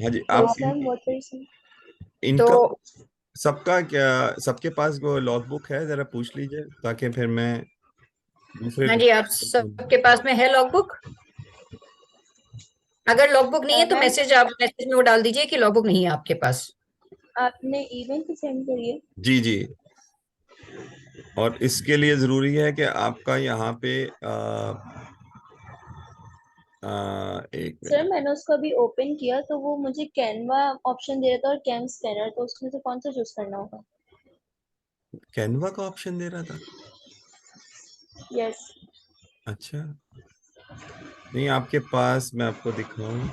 हाँ जी, आप yes ma'am, what were you saying? इनका तो सबका क्या, सबके पास वो लॉग बुक है? जरा पूछ लीजिए ताकि फिर मैं दूसरे हाँ जी, आप सबके पास में है लॉगबुक? अगर लॉगबुक नहीं है तो मैम, मैसेज में वो डाल दीजिए कि लॉगबुक नहीं है आपके पास। आपने ईमेल पे सेंड करी है? जी जी। और इसके लिए जरूरी है कि आपका यहाँ पे एक सर मिनट। मैंने उसको अभी ओपन किया तो वो मुझे कैनवा ऑप्शन दे रहा था और कैम स्कैनर, तो उसमें से कौन सा चूज करना होगा? कैनवा का ऑप्शन दे रहा था? यस। अच्छा, नहीं आपके पास, मैं आपको दिखाऊं।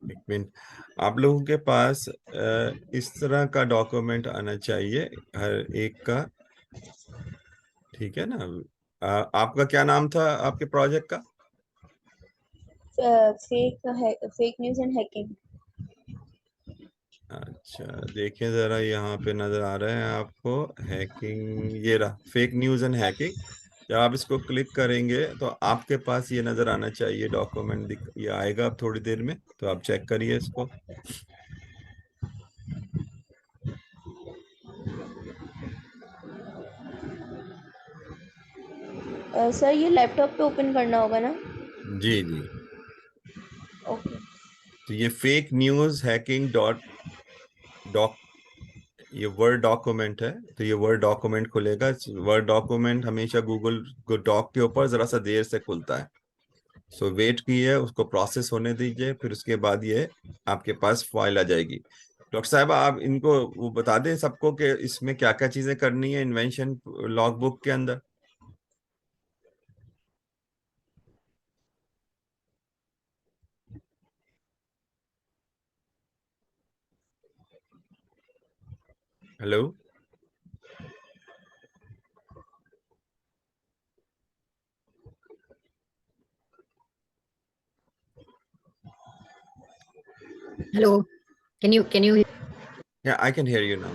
एक मिनट। आप लोगों के पास इस तरह का डॉक्यूमेंट आना चाहिए हर एक का, ठीक है ना? आपका क्या नाम था आपके प्रोजेक्ट का? Fake news and hacking. अच्छा, देखिए जरा, यहाँ पे नजर आ रहा है आपको हैकिंग, ये रहा फेक न्यूज एंड हैकिंग। जब आप इसको क्लिक करेंगे तो आपके पास ये नजर आना चाहिए डॉक्यूमेंट, ये आएगा अब थोड़ी देर में, तो आप चेक करिए इसको। सर ये लैपटॉप पे ओपन करना होगा ना? जी जी। ओके। तो ये fake news hacking dot doc, ये वर्ड डॉक्यूमेंट है। तो ये वर्ड डॉक्यूमेंट खुलेगा। वर्ड डॉक्यूमेंट हमेशा गूगल डॉक के ऊपर जरा सा देर से खुलता है। सो वेट कीजिए, उसको प्रोसेस होने दीजिए, फिर उसके बाद ये आपके पास फाइल आ जाएगी। डॉक्टर साहब, आप इनको वो बता दें सबको कि इसमें क्या क्या चीजें करनी है इन्वेंशन लॉग बुक के अंदर। हेलो। Hello, can you? या I can hear you now.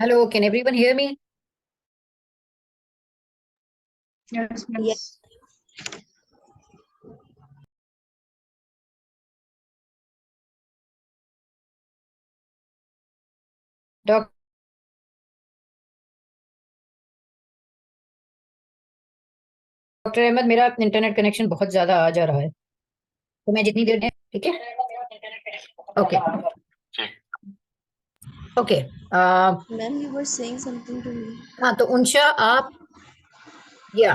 Hello, can everyone hear me? Yes, yes. yes. Doctor Ahmed, मेरा इंटरनेट कनेक्शन बहुत ज्यादा आ जा रहा है, तो मैं जितनी देर में, ठीक है? Okay, okay. Ma'am, you were saying something to me. हाँ, तो उनशा आप, या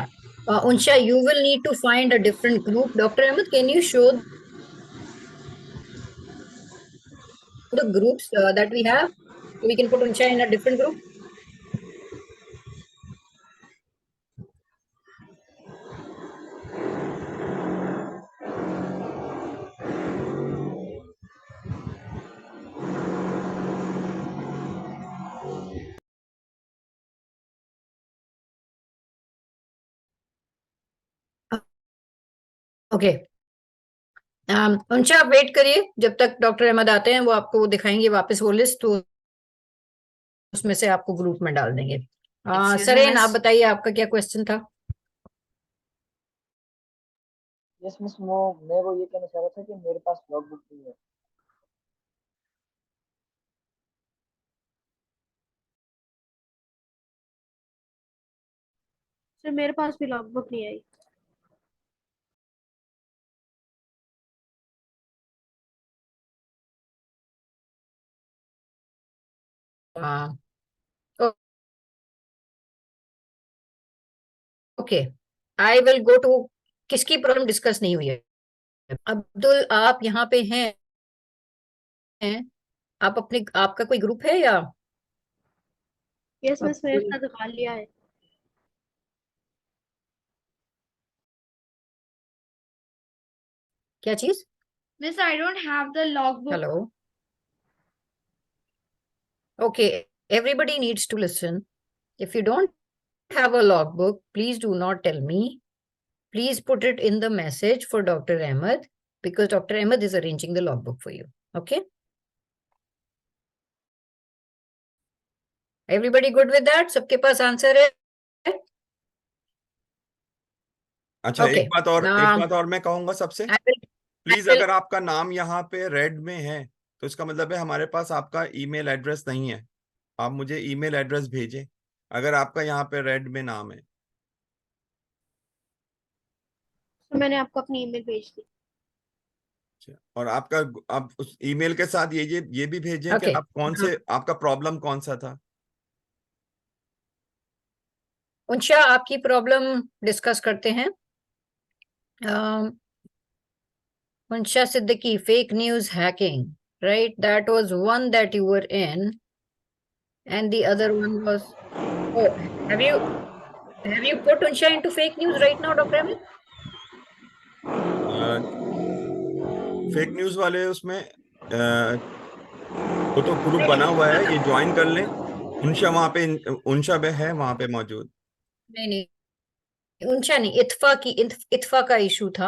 उनशा, you will need to find a different group. Dr. Ahmed, can you show the groups that we have? We can put Unsha in a different group. Okay. Unsha, आप wait करिए जब तक डॉक्टर अहमद आते हैं, वो आपको दिखाएंगे वापस वो लिस्ट, तो उसमें से आपको ग्रुप में डाल देंगे। Excuse me, सरेन, आप miss. बताइए आपका क्या क्वेश्चन था? यस मिस, वो मैं वो ये कहना चाह रहा था कि मेरे पास लॉग बुक नहीं है। सर मेरे पास भी लॉगबुक नहीं आई। Okay, I will go to, किसकी प्रॉब्लम डिस्कस नहीं हुई है? अब्दुल, आप यहाँ पे हैं? आप अपने, आपका कोई ग्रुप है या यस मिस, मैंने कोई, इसका निकाल लिया है। क्या चीज? Miss, I don't have the logbook. Hello. Okay, everybody needs to listen. If you don't have a logbook, please do not tell me. Please put it in the message for Dr. Ahmed, because Dr. Ahmed is arranging the logbook for you. Okay? Everybody good with that? सबके पास answer है? अच्छा, Okay. एक बात और मैं कहूंगा सबसे, I will, please will- अगर आपका नाम यहाँ पे रेड में है तो इसका मतलब है हमारे पास आपका ईमेल एड्रेस नहीं है। आप मुझे ईमेल एड्रेस भेजें अगर आपका यहाँ पे रेड में नाम है। तो मैंने आपको अपनी ईमेल भेज दी। और आपका, आप उस ईमेल के साथ ये भी भेजें कि Okay. आप कौन से, आपका प्रॉब्लम कौन सा था। उनशा, आपकी प्रॉब्लम डिस्कस करते हैं। Unsha Siddiqui, fake news hacking, right? That was one that you were in, and the other one was. Oh, have you put Unsha into fake news right now, Dr. Ahmed? Fake news वाले उसमें वो तो group बना हुआ है, ये join कर लें। उनशा वहां पे, उनशा पे है वहां पे मौजूद। नहीं, उनशा नहीं, इत्फा का इशू था।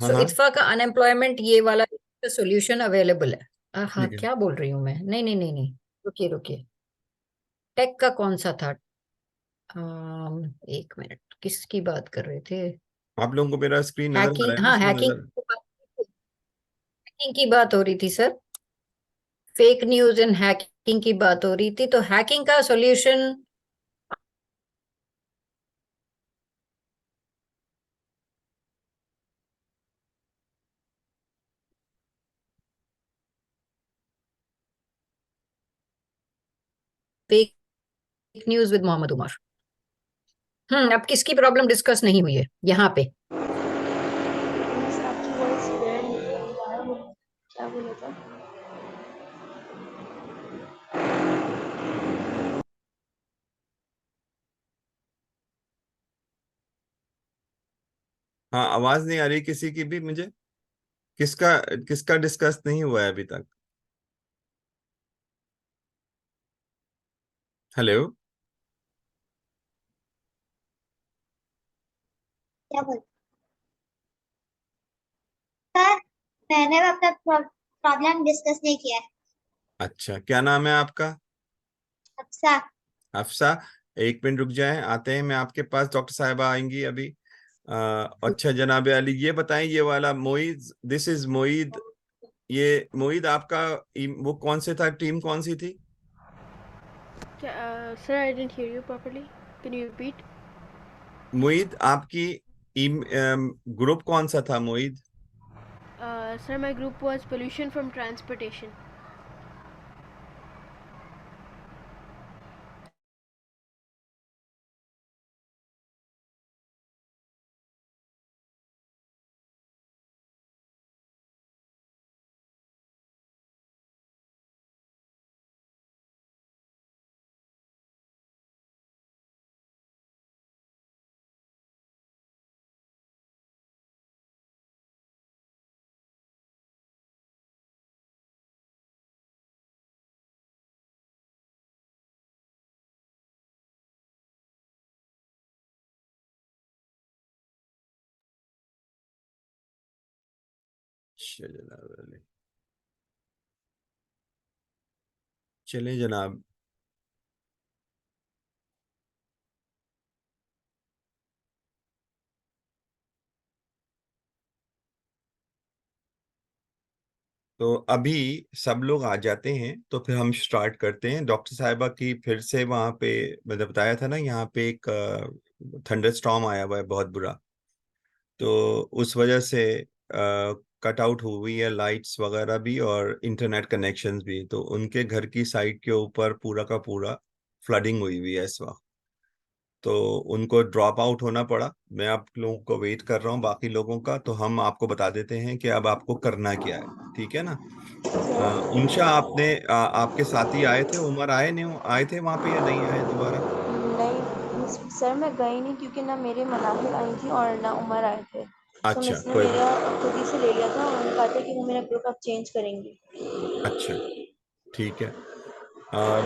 हाँ सो हाँ, इत्फा का अनएम्प्लॉयमेंट ये वाला सोल्यूशन अवेलेबल है। हाँ, ठीक है। क्या बोल रही हूँ मैं? नहीं नहीं नहीं नहीं, रुकिए। टेक का कौन सा था? एक मिनट, किसकी बात कर रहे थे? आप लोगों को मेरा स्क्रीन नजर आ रहा हैकिंग, है ना, हाँ, इसमें हैकिंग नजर। हैकिंग की बात हो रही थी sir. Fake news and hacking की बात हो रही थी, तो हैकिंग का solution fake news with Mohammad Umar. अब किसकी प्रॉब्लम डिस्कस नहीं हुई है यहाँ पे? मिस आपकी वॉइस क्लियर नहीं है, दोबारा बोलो, क्या बोला था? हाँ, आवाज नहीं आ रही किसी की भी मुझे। किसका किसका डिस्कस नहीं हुआ है अभी तक? हेलो। क्या बोल सर, मैंने अपना प्रॉब्लम डिस्कस नहीं किया है। अच्छा, क्या नाम है आपका? अफसा। अफसा, एक मिनट रुक जाएं, आते हैं, मैं आपके पास, डॉक्टर साहिबा आएंगी अभी। अच्छा जनाब अली, ये बताएं, ये वाला मोईद, दिस इज मोईद, ये मोईद आपका वो कौन से था, टीम कौन सी थी? Sir, I didn't hear you properly. Can you repeat? Moid आपकी ग्रुप कौन सा था Moid? Sir, my group was pollution from transportation. अच्छा जनाब अली, चले जनाब। तो अभी सब लोग आ जाते हैं तो फिर हम स्टार्ट करते हैं। डॉक्टर साहिबा की फिर से वहाँ पे, मैंने बताया था ना, यहाँ पे एक थंडर स्टॉर्म आया हुआ है बहुत बुरा, तो उस वजह से कट आउट हुई है लाइट्स वगैरह भी और इंटरनेट कनेक्शंस भी, तो उनके घर की साइड के ऊपर पूरा का पूरा फ्लडिंग हुई हुई है इस वक्त, तो उनको ड्रॉप आउट होना पड़ा। मैं आप लोगों को वेट कर रहा हूँ बाकी लोगों का, तो हम आपको बता देते हैं कि अब आपको करना क्या है, ठीक है ना। उनशा, आपके साथी आए थे, उमर आए नहीं, आए थे वहां पे या नहीं आए दोबारा? नहीं सर, मैं गई नहीं क्योंकि ना मेरे मनाहिल आई थी और ना उमर आए थे, तो अच्छा, मिस ने कोई मेरा खुद ही से ले लिया था, उनका कहा था कि वो मेरा ग्रुप अब चेंज करेंगे। अच्छा, ठीक है। और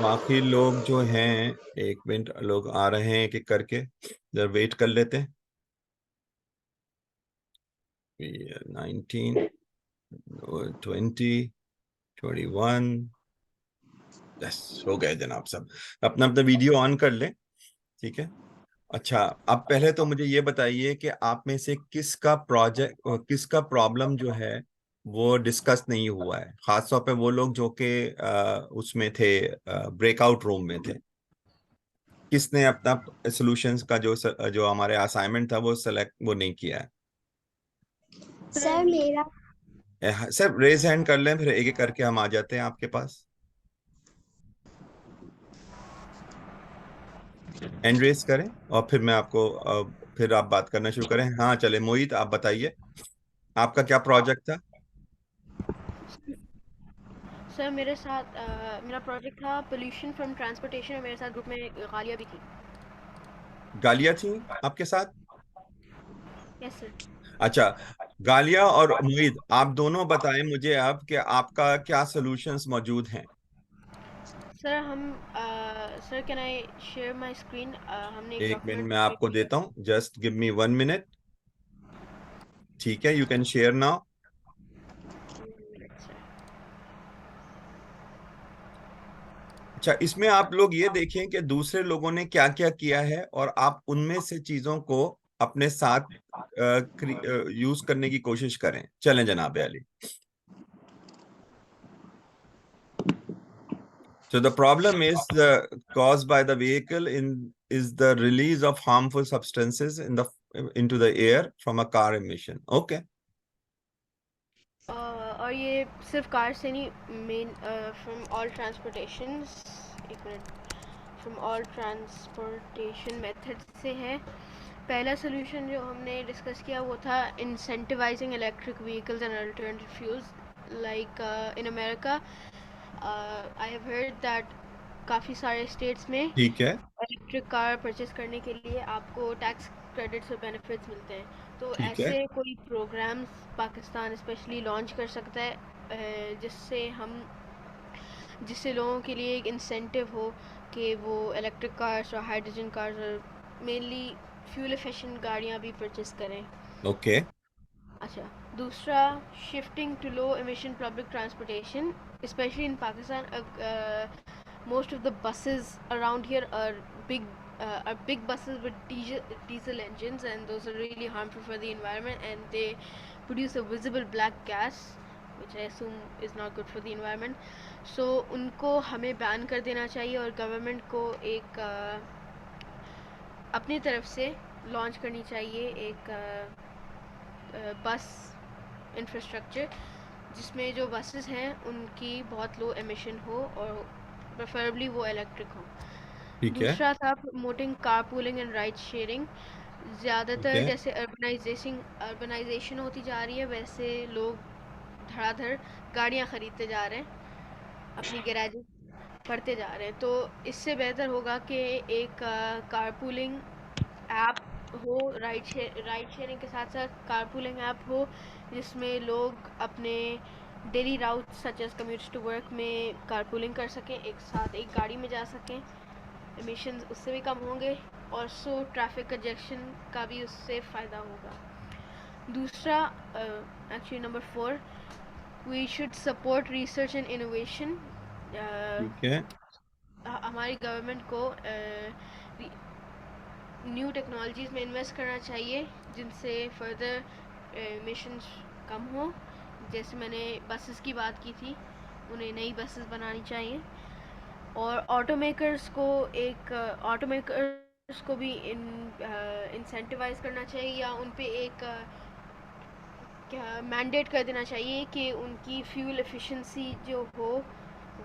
बाकी लोग जो हैं, 1 मिनट, लोग आ रहे हैं एक एक करके, जरा वेट कर लेते हैं। 19, 20, 21, यस, हो गए जनाब सब। अपना अपना वीडियो ऑन कर लें, ठीक है। अच्छा, अब पहले तो मुझे ये बताइए कि आप में से किसका प्रॉब्लम जो है वो डिस्कस नहीं हुआ है, खासतौर पे वो लोग जो कि उसमें थे, ब्रेकआउट रूम में थे। किसने अपना सॉल्यूशंस का जो हमारे असाइनमेंट था वो सेलेक्ट वो नहीं किया है? सर मेरा सर रेज हैंड कर लें, फिर एक एक करके हम आ जाते हैं आपके पास। हैंड रेज करें और फिर मैं आपको फिर आप बात करना शुरू करें। हाँ चले, मोहित आप बताइए, आपका क्या प्रोजेक्ट था? सर मेरे साथ मेरा प्रोजेक्ट था पोल्यूशन फ्रॉम ट्रांसपोर्टेशन, और मेरे साथ ग्रुप में गालिया भी थी। गालियाँ थी आपके साथ? Yes sir. अच्छा, गालिया और मोहित, आप दोनों बताएं मुझे अब कि आपका क्या सॉल्यूशंस मौजूद हैं। सर हम sir can I share my screen? हमने एक 1 मिनट डॉक्यूमेंट मैं प्रिपेयर आपको किया देता हूँ, जस्ट गिव मी 1 मिनट। ठीक है, यू कैन शेयर नाउ। है सर। अच्छा, इसमें आप लोग ये देखें कि दूसरे लोगों ने क्या क्या किया है और आप उनमें से चीजों को अपने साथ यूज करने की कोशिश करें। चलें जनाब Ali. So the problem is caused by the vehicle is the release of harmful substances into the air from a car emission. Okay. और ये सिर्फ कार से नहीं, मेन फ्रॉम ऑल ट्रांसपोर्टेशंस, एक minute, from all transportation method से है। पहला solution जो हमने डिस्कस किया वो था incentivising electric vehicles and alternative fuels, like in America I have heard that काफ़ी सारे स्टेट्स में ठीक है, इलेक्ट्रिक कार परचेस करने के लिए आपको टैक्स क्रेडिट्स और बेनिफिट्स मिलते हैं। तो ठीक है, ऐसे कोई प्रोग्राम्स पाकिस्तान स्पेशली लॉन्च कर सकता है, जिससे लोगों के लिए एक इंसेंटिव हो कि वो इलेक्ट्रिक कार्स और हाइड्रोजन कार्स और मेनली फ्यूल एफिशिएंट गाड़ियाँ भी परचेस करें। ओके, अच्छा, दूसरा, shifting to low emission public transportation, especially in Pakistan. Most of the buses around here are big buses with diesel engines, and those are really harmful for the environment, and they produce a visible black gas, which I assume is not good for the environment. So उनको हमें ban कर देना चाहिए, और government को एक अपनी तरफ से लॉन्च करनी चाहिए एक बस इंफ्रास्ट्रक्चर, जिसमें जो बसेस हैं उनकी बहुत लो एमिशन हो और प्रेफरेबली वो इलेक्ट्रिक हो। ठीक है, दूसरा था promoting carpooling and ride sharing. ठीक ज़्यादातर है, जैसे अर्बनाइजेशन होती जा रही है, वैसे लोग धड़ाधड़ गाड़ियाँ ख़रीदते जा रहे हैं, अपनी गैराजेस करते जा रहे हैं। तो इससे बेहतर होगा कि एक कारपूलिंग ऐप हो, राइड शेयरिंग के साथ साथ कारपूलिंग ऐप हो, जिसमें लोग अपने daily route such as commutes to work में कारपूलिंग कर सकें, एक साथ एक गाड़ी में जा सकें, एमिशंस उससे भी कम होंगे, और सो ट्रैफिक कंजेशन का भी उससे फ़ायदा होगा। दूसरा, actually number 4, we should support research and innovation. ठीक है, हमारी गवर्नमेंट को न्यू टेक्नोलॉजीज़ में इन्वेस्ट करना चाहिए, जिनसे फर्दर एमिशंस कम हो। जैसे मैंने बसेस की बात की थी, उन्हें नई बसेस बनानी चाहिए, और ऑटोमेकर्स को भी इंसेंटिवाइज करना चाहिए, या उन पे एक क्या मैंडेट कर देना चाहिए कि उनकी फ्यूल एफिशिएंसी जो हो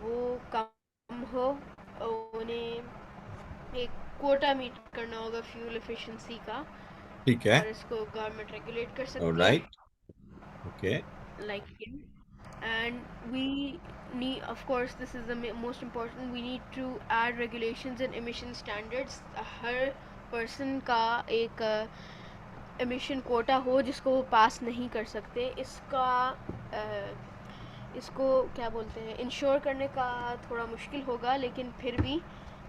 वो कम हो, और उन्हें एक कोटा मीट करना होगा फ्यूल एफिशिएंसी का, ठीक है, और इसको गवर्नमेंट रेगुलेट कर सकती है, alright, okay, like him. And we need, of course this is the most important, we need to add regulations and emission standards. Her person का एक एमिशन कोटा हो जिसको वो पास नहीं कर सकते। इसको क्या बोलते हैं, इंश्योर करने का थोड़ा मुश्किल होगा, लेकिन फिर भी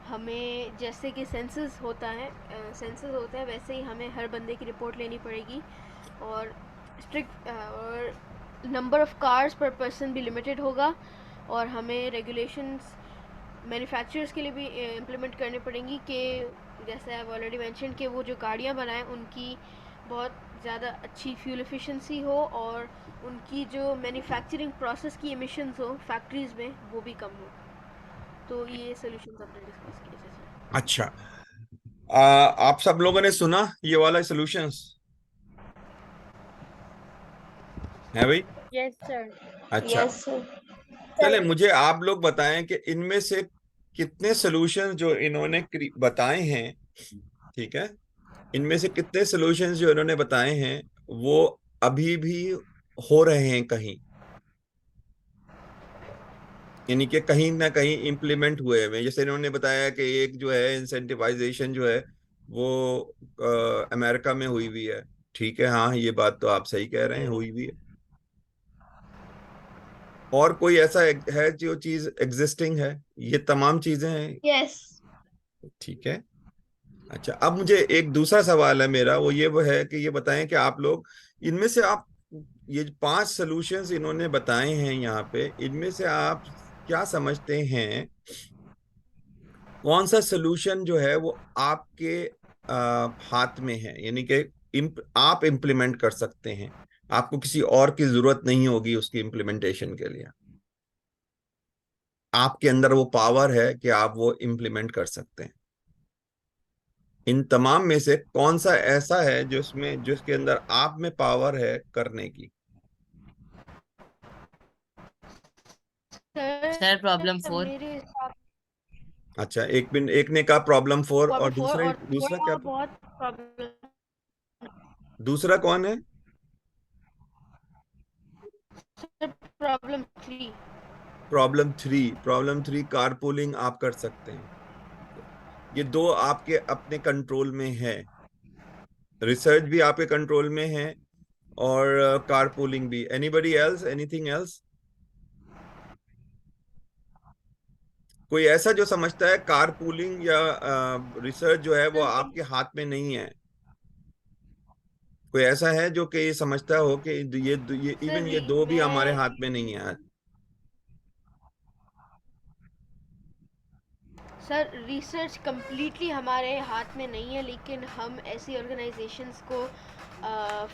हमें जैसे कि सेंसस होता है वैसे ही हमें हर बंदे की रिपोर्ट लेनी पड़ेगी, और स्ट्रिक्ट और नंबर ऑफ़ कार्स पर पर्सन भी लिमिटेड होगा, और हमें रेगुलेशंस मैन्युफैक्चरर्स के लिए भी इम्प्लीमेंट करनी पड़ेंगी कि जैसे आई ऑलरेडी मेंशन कि वो जो गाड़ियाँ बनाएं उनकी बहुत ज़्यादा अच्छी फ्यूल एफिशिएंसी हो, और उनकी जो मैन्युफैक्चरिंग प्रोसेस की एमिशंस हो फैक्ट्रीज़ में वो भी कम हो। तो ये सॉल्यूशंस हमने डिस्कस किए थे सर। अच्छा, आप सब लोगों ने सुना ये वाला सॉल्यूशंस है भाई? Yes, sir. अच्छा, यस सर। चले मुझे आप लोग बताएं कि इनमें से कितने सॉल्यूशंस जो इन्होंने बताए हैं, ठीक है, इनमें से कितने सॉल्यूशंस जो इन्होंने बताए हैं वो अभी भी हो रहे हैं कहीं, यानी कि कहीं ना कहीं इम्प्लीमेंट हुए हुए हैं। जैसे इन्होंने बताया कि एक जो है इंसेंटिवाइजेशन जो है वो अमेरिका में हुई हुई है, ठीक है, हाँ ये बात तो आप सही कह रहे हैं, हुई हुई है। और कोई ऐसा है जो चीज एग्जिस्टिंग है? ये तमाम चीजें हैं, यस। ठीक है। अच्छा, अब मुझे एक दूसरा सवाल है मेरा, वो है कि ये बताएं कि आप लोग इनमें से आप ये 5 सॉल्यूशंस इन्होंने बताए हैं यहाँ पे, इनमें से आप क्या समझते हैं कौन सा सॉल्यूशन जो है वो आपके हाथ में है, यानी कि आप इम्प्लीमेंट कर सकते हैं, आपको किसी और की जरूरत नहीं होगी उसकी इम्प्लीमेंटेशन के लिए, आपके अंदर वो पावर है कि आप वो इम्प्लीमेंट कर सकते हैं। इन तमाम में से कौन सा ऐसा है जिसके अंदर आप में पावर है करने की? Sir problem 4। मेरे हिसाब अच्छा, एक ने कहा प्रॉब्लम 4, और प्रॉब्लम 4, और दूसरा क्या? थोड़ा बहुत प्रॉब्लम दूसरा कौन है? प्रॉब्लम 3। प्रॉब्लम 3 कारपूलिंग आप कर सकते हैं। ये दो आपके अपने कंट्रोल में है, रिसर्च भी आपके कंट्रोल में है और कारपूलिंग भी। Anybody else, anything else? कोई ऐसा जो समझता है कारपूलिंग या रिसर्च जो है वो आपके हाथ में नहीं है? कोई ऐसा है जो कि ये समझता हो कि ये इवन ये दो भी हमारे हाथ में नहीं है? सर रिसर्च कम्प्लीटली हमारे हाथ में नहीं है, लेकिन हम ऐसी ऑर्गेनाइजेशंस को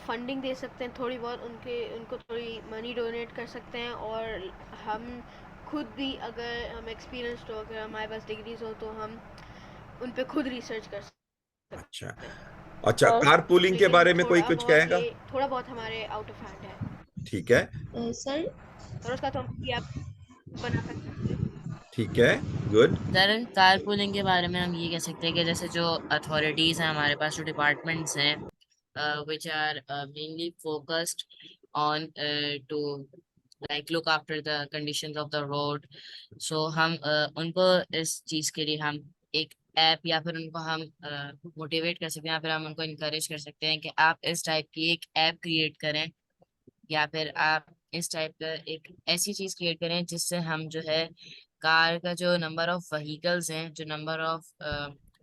फंडिंग दे सकते हैं थोड़ी बहुत, उनको थोड़ी मनी डोनेट कर सकते हैं, और हम खुद भी अगर हम एक्सपीरियंस्ड हो, अगर हमारे पास डिग्रीज हो, तो हम उन पे खुद रिसर्च कर सकते अच्छा हैं। अच्छा, और कारपूलिंग के लेकिन बारे में कोई कुछ कहेगा? थोड़ा बहुत हमारे आउट ऑफ हैंड है, ठीक है, सर और उसका तो हम आप बना सकते हैं। ठीक है, गुड। सर कार पूलिंग के बारे में हम ये कह सकते हैं कि जैसे जो अथॉरिटीज हैं हमारे पास, जो डिपार्टमेंट्स हैं which are mainly focused on to like look after the conditions of the road, so हम उनको इस चीज के लिए हम एक ऐप या फिर उनको हम मोटिवेट कर सकते हैं, या फिर हम उनको इनकरेज कर सकते हैं कि आप इस टाइप की एक ऐप क्रिएट करें, या फिर आप इस टाइप का एक ऐसी चीज क्रिएट करें जिससे हम जो है कार का जो नंबर ऑफ व्हीकल्स हैं, जो number of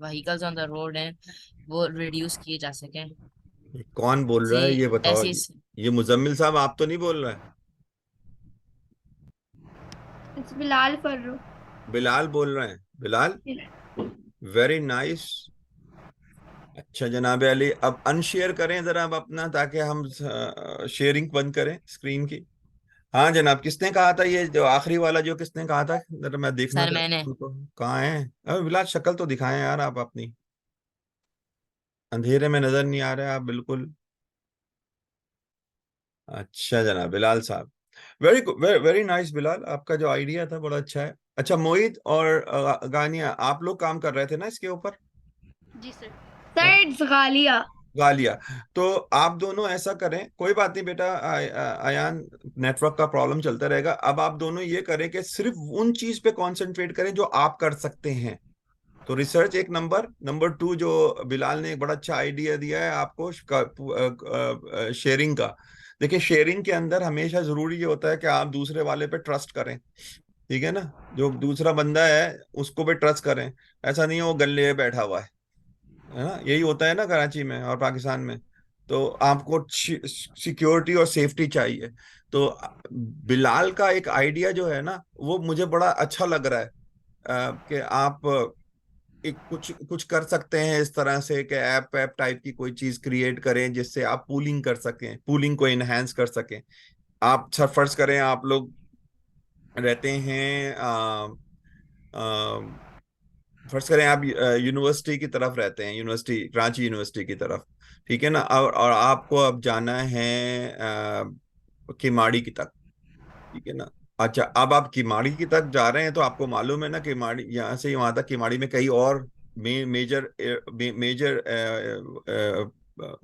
vehicles on the road हैं, वो रिड्यूस किए जा सकें। ये कौन बोल जी रहा है ये बताओ? ऐसी ये मुजम्मिल साहब आप तो नहीं बोल रहे हैं? It's Bilal furrow. बिलाल बोल रहे हैं? Bilal, very nice. अच्छा जनाब अली, अब अनशेयर करें जरा अब अपना, ताकि हम शेयरिंग बंद करें स्क्रीन की। हाँ जनाब, किसने कहा था ये जो आखिरी वाला, जो किसने कहा था जरा मैं देखना सर चाहता मैंने हूँ उनको। कहाँ है? अरे बिलाल शक्ल तो दिखाएं यार आप अपनी, अंधेरे में नजर नहीं आ रहे आप बिल्कुल। अच्छा जनाब बिलाल साहब, वेरी वेरी नाइस बिलाल, आपका जो आइडिया था बड़ा अच्छा है। अच्छा मोहित और गानिया, आप लोग काम कर रहे थे ना इसके ऊपर? जी sir. Sir it's Ghalia. Ghalia, तो आप दोनों ऐसा करें, कोई बात नहीं बेटा, आयान, नेटवर्क का प्रॉब्लम चलता रहेगा। अब आप दोनों ये करें कि सिर्फ उन चीज पे कंसंट्रेट करें जो आप कर सकते हैं, तो रिसर्च एक नंबर। नंबर 2 जो बिलाल ने एक बड़ा अच्छा आइडिया दिया है आपको शेयरिंग का। देखिए शेयरिंग के अंदर हमेशा जरूरी ये होता है कि आप दूसरे वाले पे ट्रस्ट करें, ठीक है ना। जो दूसरा बंदा है उसको भी ट्रस्ट करें। ऐसा नहीं है वो गल्ले पे बैठा हुआ है ना। यही होता है ना कराची में और पाकिस्तान में। तो आपको सिक्योरिटी और सेफ्टी चाहिए। तो बिलाल का एक आइडिया जो है ना वो मुझे बड़ा अच्छा लग रहा है, कि आप एक कुछ कुछ कर सकते हैं इस तरह से कि ऐप ऐप टाइप की कोई चीज क्रिएट करें जिससे आप पूलिंग कर सकें, पूलिंग को इनहेंस कर सकें। आप फर्ज करें आप लोग रहते हैं फर्ज करें आप यूनिवर्सिटी की तरफ रहते हैं, यूनिवर्सिटी कराची यूनिवर्सिटी की तरफ, ठीक है ना। और आपको अब जाना है किमाड़ी की तक, ठीक है ना। अच्छा अब आप किमाड़ी की तक जा रहे हैं तो आपको मालूम है ना किमाड़ी यहाँ से वहां तक किमाड़ी में कई और मेजर मेजर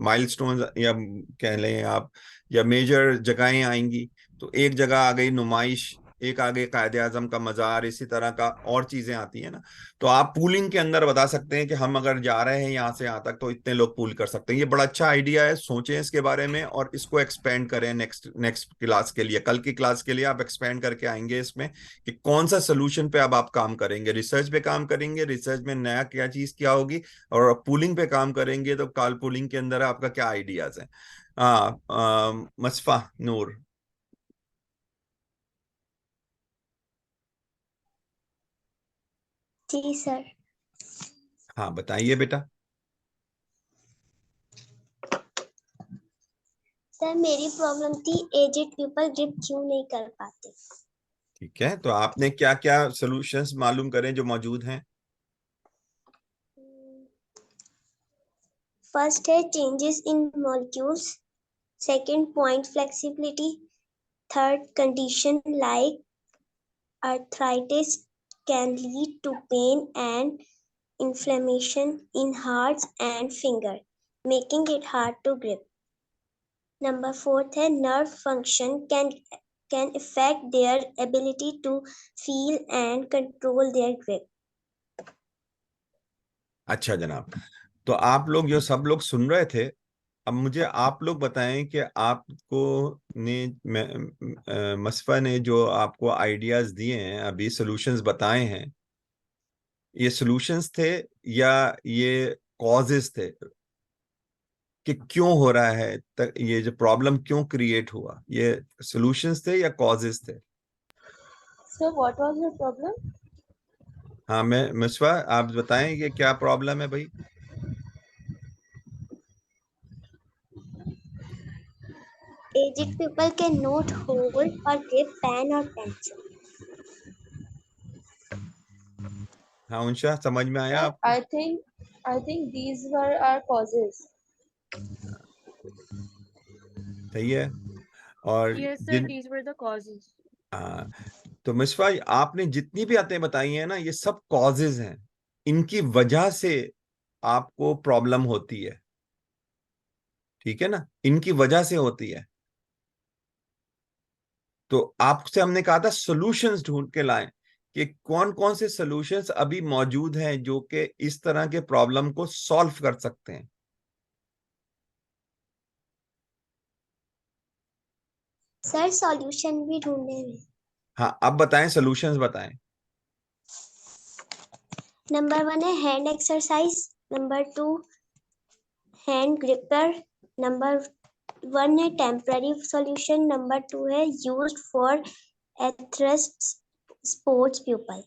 माइलस्टोन या कह लें आप, या मेजर जगहें आएंगी। तो एक जगह आ गई नुमाइश, एक आ गई कायदे आजम का मजार, इसी तरह का और चीजें आती हैं ना। तो आप पूलिंग के अंदर बता सकते हैं कि हम अगर जा रहे हैं यहाँ से यहाँ तक तो इतने लोग पूल कर सकते हैं। ये बड़ा अच्छा आइडिया है, सोचें इसके बारे में और इसको एक्सपेंड करें नेक्स्ट नेक्स्ट क्लास के लिए। कल की क्लास के लिए आप एक्सपेंड करके आएंगे इसमें कि कौन सा सोल्यूशन पे अब आप काम करेंगे। रिसर्च पे काम करेंगे, रिसर्च में नया क्या चीज क्या होगी, और पूलिंग पे काम करेंगे तो काल पूलिंग के अंदर आपका क्या आइडियाज है। मसफा नूर। जी सर। हाँ बताइए बेटा। सर मेरी प्रॉब्लम थी एजेड पीपल ग्रिप क्यों नहीं कर पाते। ठीक है, तो आपने क्या क्या सॉल्यूशंस मालूम करें जो मौजूद हैं। फर्स्ट है changes in molecules, second point flexibility, third condition like arthritis can lead to pain and inflammation in hearts and finger, making it hard to grip. Number fourth है nerve function can affect their ability to feel and control their grip. अच्छा जनाब, तो आप लोग जो सब लोग सुन रहे थे, अब मुझे आप लोग बताएं कि आपको ने मसफा ने जो आपको आइडियाज दिए हैं, अभी सॉल्यूशंस बताए हैं, ये सॉल्यूशंस थे या ये कॉजेस थे कि क्यों हो रहा है, ये जो प्रॉब्लम क्यों क्रिएट हुआ, ये सॉल्यूशंस थे या कॉजेस थे। So what was your problem? हाँ मैं मसफा आप बताएं ये क्या प्रॉब्लम है भाई। Aged people cannot hold or grip pen or pencil. हाँ उनशा समझ में आया Sir, आपको। I think these were our causes. सही है। और Yes, sir, Jin these were the causes. हाँ, तो मिसफा आपने जितनी भी बातें बताई हैं ना ये सब कॉजेज हैं, इनकी वजह से आपको प्रॉब्लम होती है, ठीक है ना, इनकी वजह से होती है। तो आपसे हमने कहा था सॉल्यूशंस ढूंढ के लाएं कि कौन कौन से सॉल्यूशंस अभी मौजूद हैं जो कि इस तरह के प्रॉब्लम को सॉल्व कर सकते हैं। सर सॉल्यूशन भी ढूंढने में। हाँ अब बताएं, सॉल्यूशंस बताएं। नंबर 1 है hand exercise, number 2 hand gripper, number 1 है टेम्पररी सॉल्यूशन, नंबर 2 है used for athletes sports people.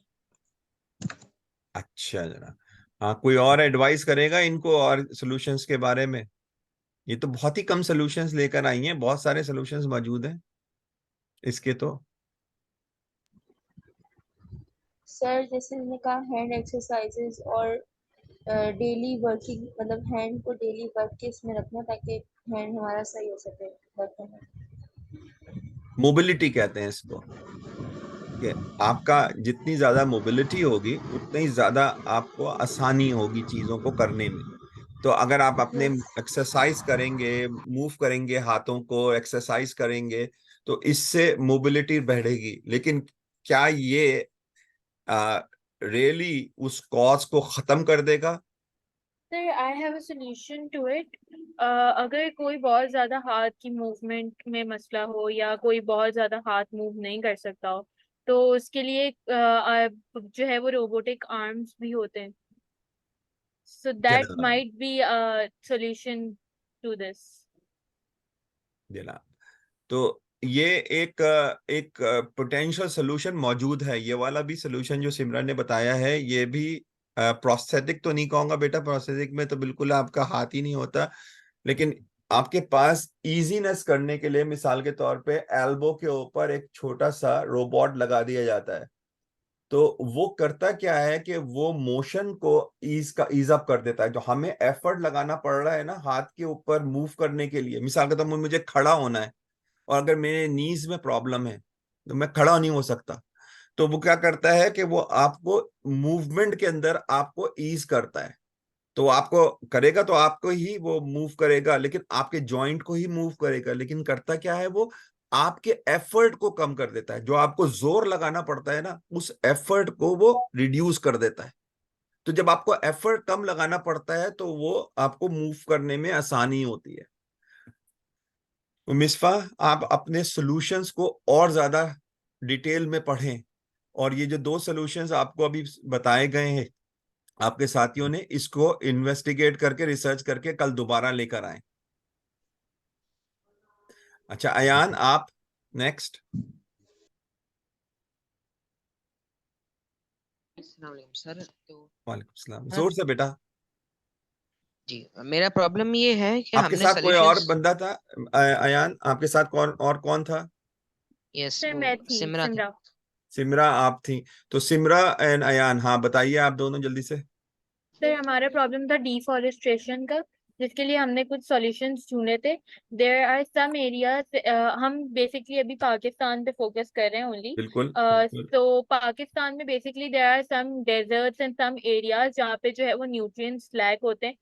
अच्छा जरा, हाँ कोई और एडवाइस करेगा इनको और सॉल्यूशंस के बारे में। ये तो बहुत ही कम सॉल्यूशंस लेकर आई हैं, बहुत सारे सॉल्यूशंस मौजूद हैं इसके तो। सर जैसे मैंने कहा हैंड एक्सरसाइजेज और डेली वर्किंग, मतलब हैंड को डेली वर्क के इसमें रखना ताकि हैंड हमारा सही हो सके वर्क करने। मोबिलिटी कहते हैं इसको, कि आपका जितनी ज्यादा मोबिलिटी होगी उतनी ही ज्यादा आपको आसानी होगी चीजों को करने में। तो अगर आप अपने यस एक्सरसाइज करेंगे, मूव करेंगे, हाथों को एक्सरसाइज करेंगे तो इससे मोबिलिटी बढ़ेगी। लेकिन क्या ये रियली उस कॉज को खत्म कर देगा? Sir I have a solution to it. अगर कोई बहुत ज्यादा हाथ की मूवमेंट में मसला हो या कोई बहुत ज्यादा हाथ मूव नहीं कर सकता हो, तो उसके लिए जो है वो रोबोटिक आर्म्स भी होते हैं, सो दैट जनाब, might be a solution to this. जनाब, तो ये एक पोटेंशियल सोल्यूशन मौजूद है। ये वाला भी सोल्यूशन जो सिमरन ने बताया है, ये भी प्रोस्थेटिक तो नहीं कहूंगा बेटा, प्रोस्थेटिक में तो बिल्कुल आपका हाथ ही नहीं होता, लेकिन आपके पास इजीनेस करने के लिए मिसाल के तौर पे एल्बो के ऊपर एक छोटा सा रोबोट लगा दिया जाता है। तो वो करता क्या है कि वो मोशन को ईज अप कर देता है। जो हमें एफर्ट लगाना पड़ रहा है ना हाथ के ऊपर मूव करने के लिए, मिसाल के तौर पर मुझे खड़ा होना है और अगर मेरे नीज में प्रॉब्लम है तो मैं खड़ा नहीं हो सकता, तो वो क्या करता है कि वो आपको मूवमेंट के अंदर आपको ईज करता है। तो आपको करेगा तो आपको ही वो मूव करेगा, लेकिन आपके जॉइंट को ही मूव करेगा, लेकिन करता क्या है वो आपके एफर्ट को कम कर देता है। जो आपको जोर लगाना पड़ता है ना, उस एफर्ट को वो रिड्यूस कर देता है। तो जब आपको एफर्ट कम लगाना पड़ता है तो वो आपको मूव करने में आसानी होती है। तो मिसफा, आप अपने सॉल्यूशंस को और ज्यादा डिटेल में पढ़ें, और ये जो 2 सॉल्यूशंस आपको अभी बताए गए हैं आपके साथियों ने, इसको इन्वेस्टिगेट करके रिसर्च करके कल दोबारा लेकर आए। अच्छा अयान, आप नेक्स्ट। सर तो वालेकुम सलाम, हाँ जोर से बेटा। जी, मेरा प्रॉब्लम ये है कि आपके हमने साथ कोई और सॉल्यूशंस। बंदा था? अयान, आपके साथ कौन था? यस, सर वो मैं थी सिमरा थी। सिमरा। सिमरा आप थी? तो सिमरा एंड अयान, हाँ बताइए आप दोनों जल्दी से। सर हमारा प्रॉब्लम था डिफॉरेस्टेशन का, जिसके लिए हमने कुछ सॉल्यूशंस ढूंढे थे। देयर आर सम एरियाज, हम बेसिकली अभी पाकिस्तान पे फोकस कर रहे हैं ओनली। बिल्कुल बिल्कुल। तो पाकिस्तान में basically there are some deserts and some areas जहाँ पे जो है वो न्यूट्रिएंट्स लैक होते हैं।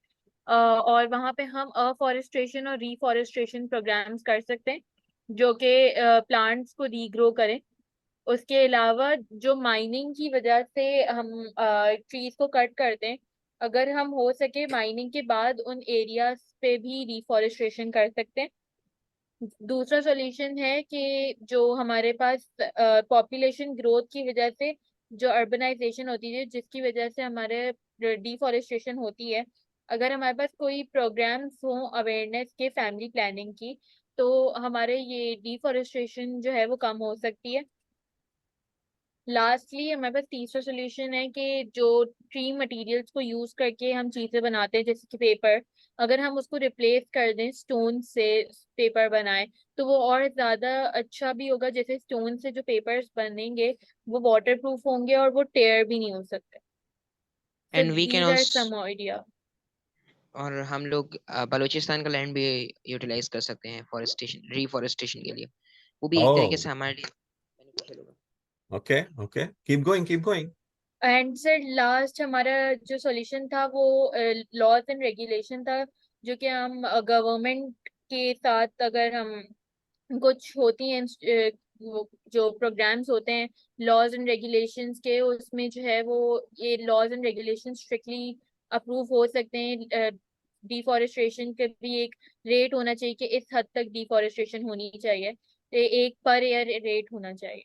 और वहाँ पे हम अफॉरेस्टेशन और रीफॉरेस्टेशन प्रोग्राम्स कर सकते हैं, जो कि प्लांट्स को रीग्रो करें। उसके अलावा जो माइनिंग की वजह से हम ट्रीज को कट करते हैं, अगर हम हो सके माइनिंग के बाद उन एरियाज पे भी रिफॉरेस्टेशन कर सकते हैं। दूसरा सॉल्यूशन है कि जो हमारे पास पॉपुलेशन ग्रोथ की वजह से जो अर्बनाइजेशन होती है, जिसकी वजह से हमारे डिफॉरेस्टेशन होती है, अगर हमारे पास कोई प्रोग्राम्स हो अवेयरनेस के, फैमिली प्लानिंग की, तो हमारे ये डिफॉरेस्टेशन जो है वो कम हो सकती है। लास्टली हमारे पास तीसरा सोल्यूशन है कि जो ट्री मटेरियल्स को यूज करके हम चीजें बनाते हैं जैसे कि पेपर, अगर हम उसको रिप्लेस कर दें स्टोन से, पेपर बनाए, तो वो और ज्यादा अच्छा भी होगा। जैसे स्टोन से जो पेपर्स बनेंगे वो वाटर प्रूफ होंगे और वो टेयर भी नहीं हो सकते। So and we can these are also, some idea. और हम लोग बलूचिस्तान का लैंड भी यूटिलाइज कर सकते हैं रीफॉरेस्टेशन के लिए। वो भी एक तरीके ओह, से हमारे लिए बेनिफिशियल होगा। Okay okay, keep going keep going. And sir last हमारा जो सॉल्यूशन था वो लॉज एंड रेगुलेशन था, जो कि हम गवर्नमेंट के साथ अगर हम कुछ होती हैं वो जो प्रोग्राम्स होते हैं लॉज एंड रेगुलेशंस के, उसमें जो है वो ये laws and regulation strictly approve हो सकते हैं। डिफॉरेस्टेशन का भी एक रेट होना चाहिए कि इस हद तक डिफॉरेस्टेशन होनी चाहिए, एक पर ईयर रेट होना चाहिए।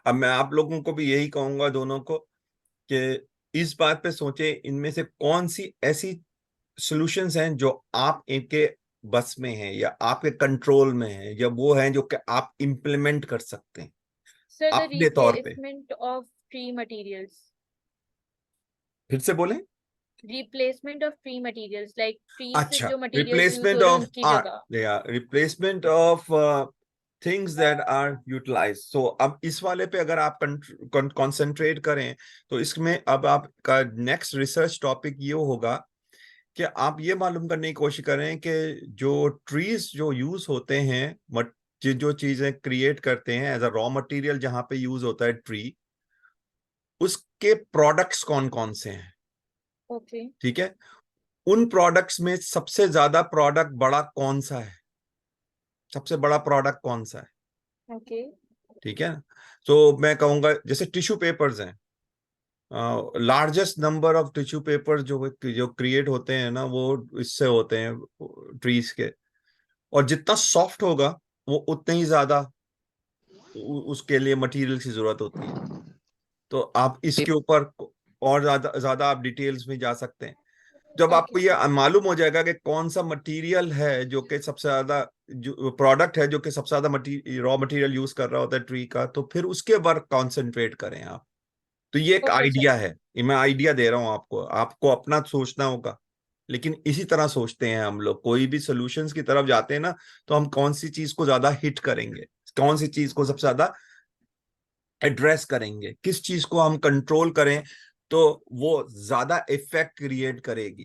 अब मैं आप लोगों को भी यही कहूंगा दोनों को कि इस बात पे सोचे इनमें से कौन सी ऐसी सॉल्यूशंस हैं जो आप इनके बस में हैं या आपके कंट्रोल में हैं, या वो हैं जो कि आप इम्प्लीमेंट कर सकते हैं सर द अपने तौर पे। रिप्लेसमेंट ऑफ ट्री मटेरियल्स, फिर से बोलें। Replacement of tree materials, like tree से अच्छा, जो मटेरियल्स यूज रिप्लेसमेंट हो रहे हैं ऑफ उनकी आर्ट जगह। या replacement of things that are utilize. So अब इस वाले पे अगर आप कंसंट्रेट करें तो इसमें अब आपका नेक्स्ट रिसर्च टॉपिक ये होगा कि आप ये मालूम करने की कोशिश करें कि जो ट्रीज जो यूज होते हैं, जो चीजें क्रिएट करते हैं एज अ रॉ मटेरियल जहां पे यूज होता है ट्री, उसके प्रोडक्ट्स कौन कौन से हैं। ओके। ठीक है, उन प्रोडक्ट्स में सबसे ज्यादा प्रोडक्ट बड़ा कौन सा है, सबसे बड़ा प्रोडक्ट कौन सा है। ओके। ठीक है, तो मैं कहूंगा जैसे टिश्यू पेपर्स हैं, largest number of tissue paper जो क्रिएट होते हैं ना, वो इससे होते हैं ट्रीज के। और जितना सॉफ्ट होगा वो उतने ही ज्यादा उसके लिए मटेरियल की जरूरत होती है। तो आप इसके ऊपर और ज्यादा ज्यादा आप डिटेल्स में जा सकते हैं। जब आपको ये मालूम हो जाएगा कि कौन सा मटेरियल है जो कि सबसे ज्यादा, जो प्रोडक्ट है जो कि सबसे ज्यादा रॉ मटेरियल यूज कर रहा होता है ट्री का, तो फिर उसके वर्क कॉन्सेंट्रेट करें आप। तो ये एक ओके सर। आइडिया है, ये मैं आइडिया दे रहा हूं आपको, आपको अपना सोचना होगा। लेकिन इसी तरह सोचते हैं हम लोग, कोई भी सॉल्यूशंस की तरफ जाते हैं ना, तो हम कौन सी चीज को ज्यादा हिट करेंगे, कौन सी चीज को सबसे ज्यादा एड्रेस करेंगे, किस चीज को हम कंट्रोल करें तो वो ज्यादा इफेक्ट क्रिएट करेगी।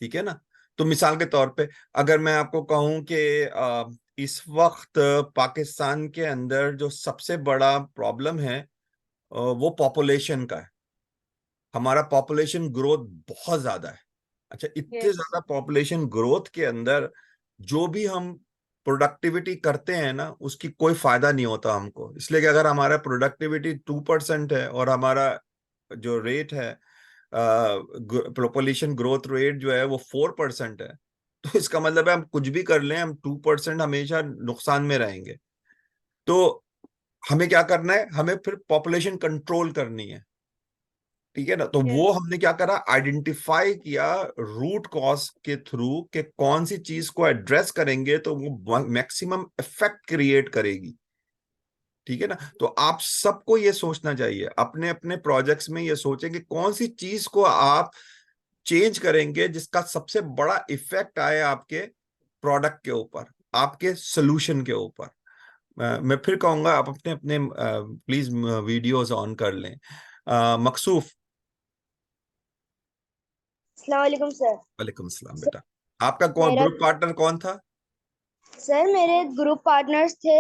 ठीक है ना? तो मिसाल के तौर पे अगर मैं आपको कहूं कि इस वक्त पाकिस्तान के अंदर जो सबसे बड़ा प्रॉब्लम है वो पॉपुलेशन का है। हमारा पॉपुलेशन ग्रोथ बहुत ज्यादा है। अच्छा, इतने यस। ज्यादा पॉपुलेशन ग्रोथ के अंदर जो भी हम प्रोडक्टिविटी करते हैं ना, उसकी कोई फायदा नहीं होता हमको। इसलिए कि अगर हमारा प्रोडक्टिविटी 2% है और हमारा जो रेट है, पॉपुलेशन ग्रोथ रेट जो है वो 4% है, तो इसका मतलब है हम कुछ भी कर लें, हम 2% हमेशा नुकसान में रहेंगे। तो हमें क्या करना है, हमें फिर पॉपुलेशन कंट्रोल करनी है। ठीक है ना? तो वो यस। हमने क्या करा, आइडेंटिफाई किया रूट कॉज के थ्रू कि कौन सी चीज को एड्रेस करेंगे तो वो मैक्सिमम इफेक्ट क्रिएट करेगी। ठीक है ना? तो आप सबको ये सोचना चाहिए, अपने अपने प्रोजेक्ट्स में ये सोचें कि कौन सी चीज को आप चेंज करेंगे जिसका सबसे बड़ा इफेक्ट आए आपके प्रोडक्ट के ऊपर, आपके सोल्यूशन के ऊपर। मैं फिर कहूंगा आप अपने अपने प्लीज वीडियोस ऑन कर लें। मकसूफ। अस्सलाम वालेकुम सर। वालेकुम सलाम बेटा। आपका कौन मेरा ग्रुप पार्टनर कौन था? सर मेरे ग्रुप पार्टनर्स थे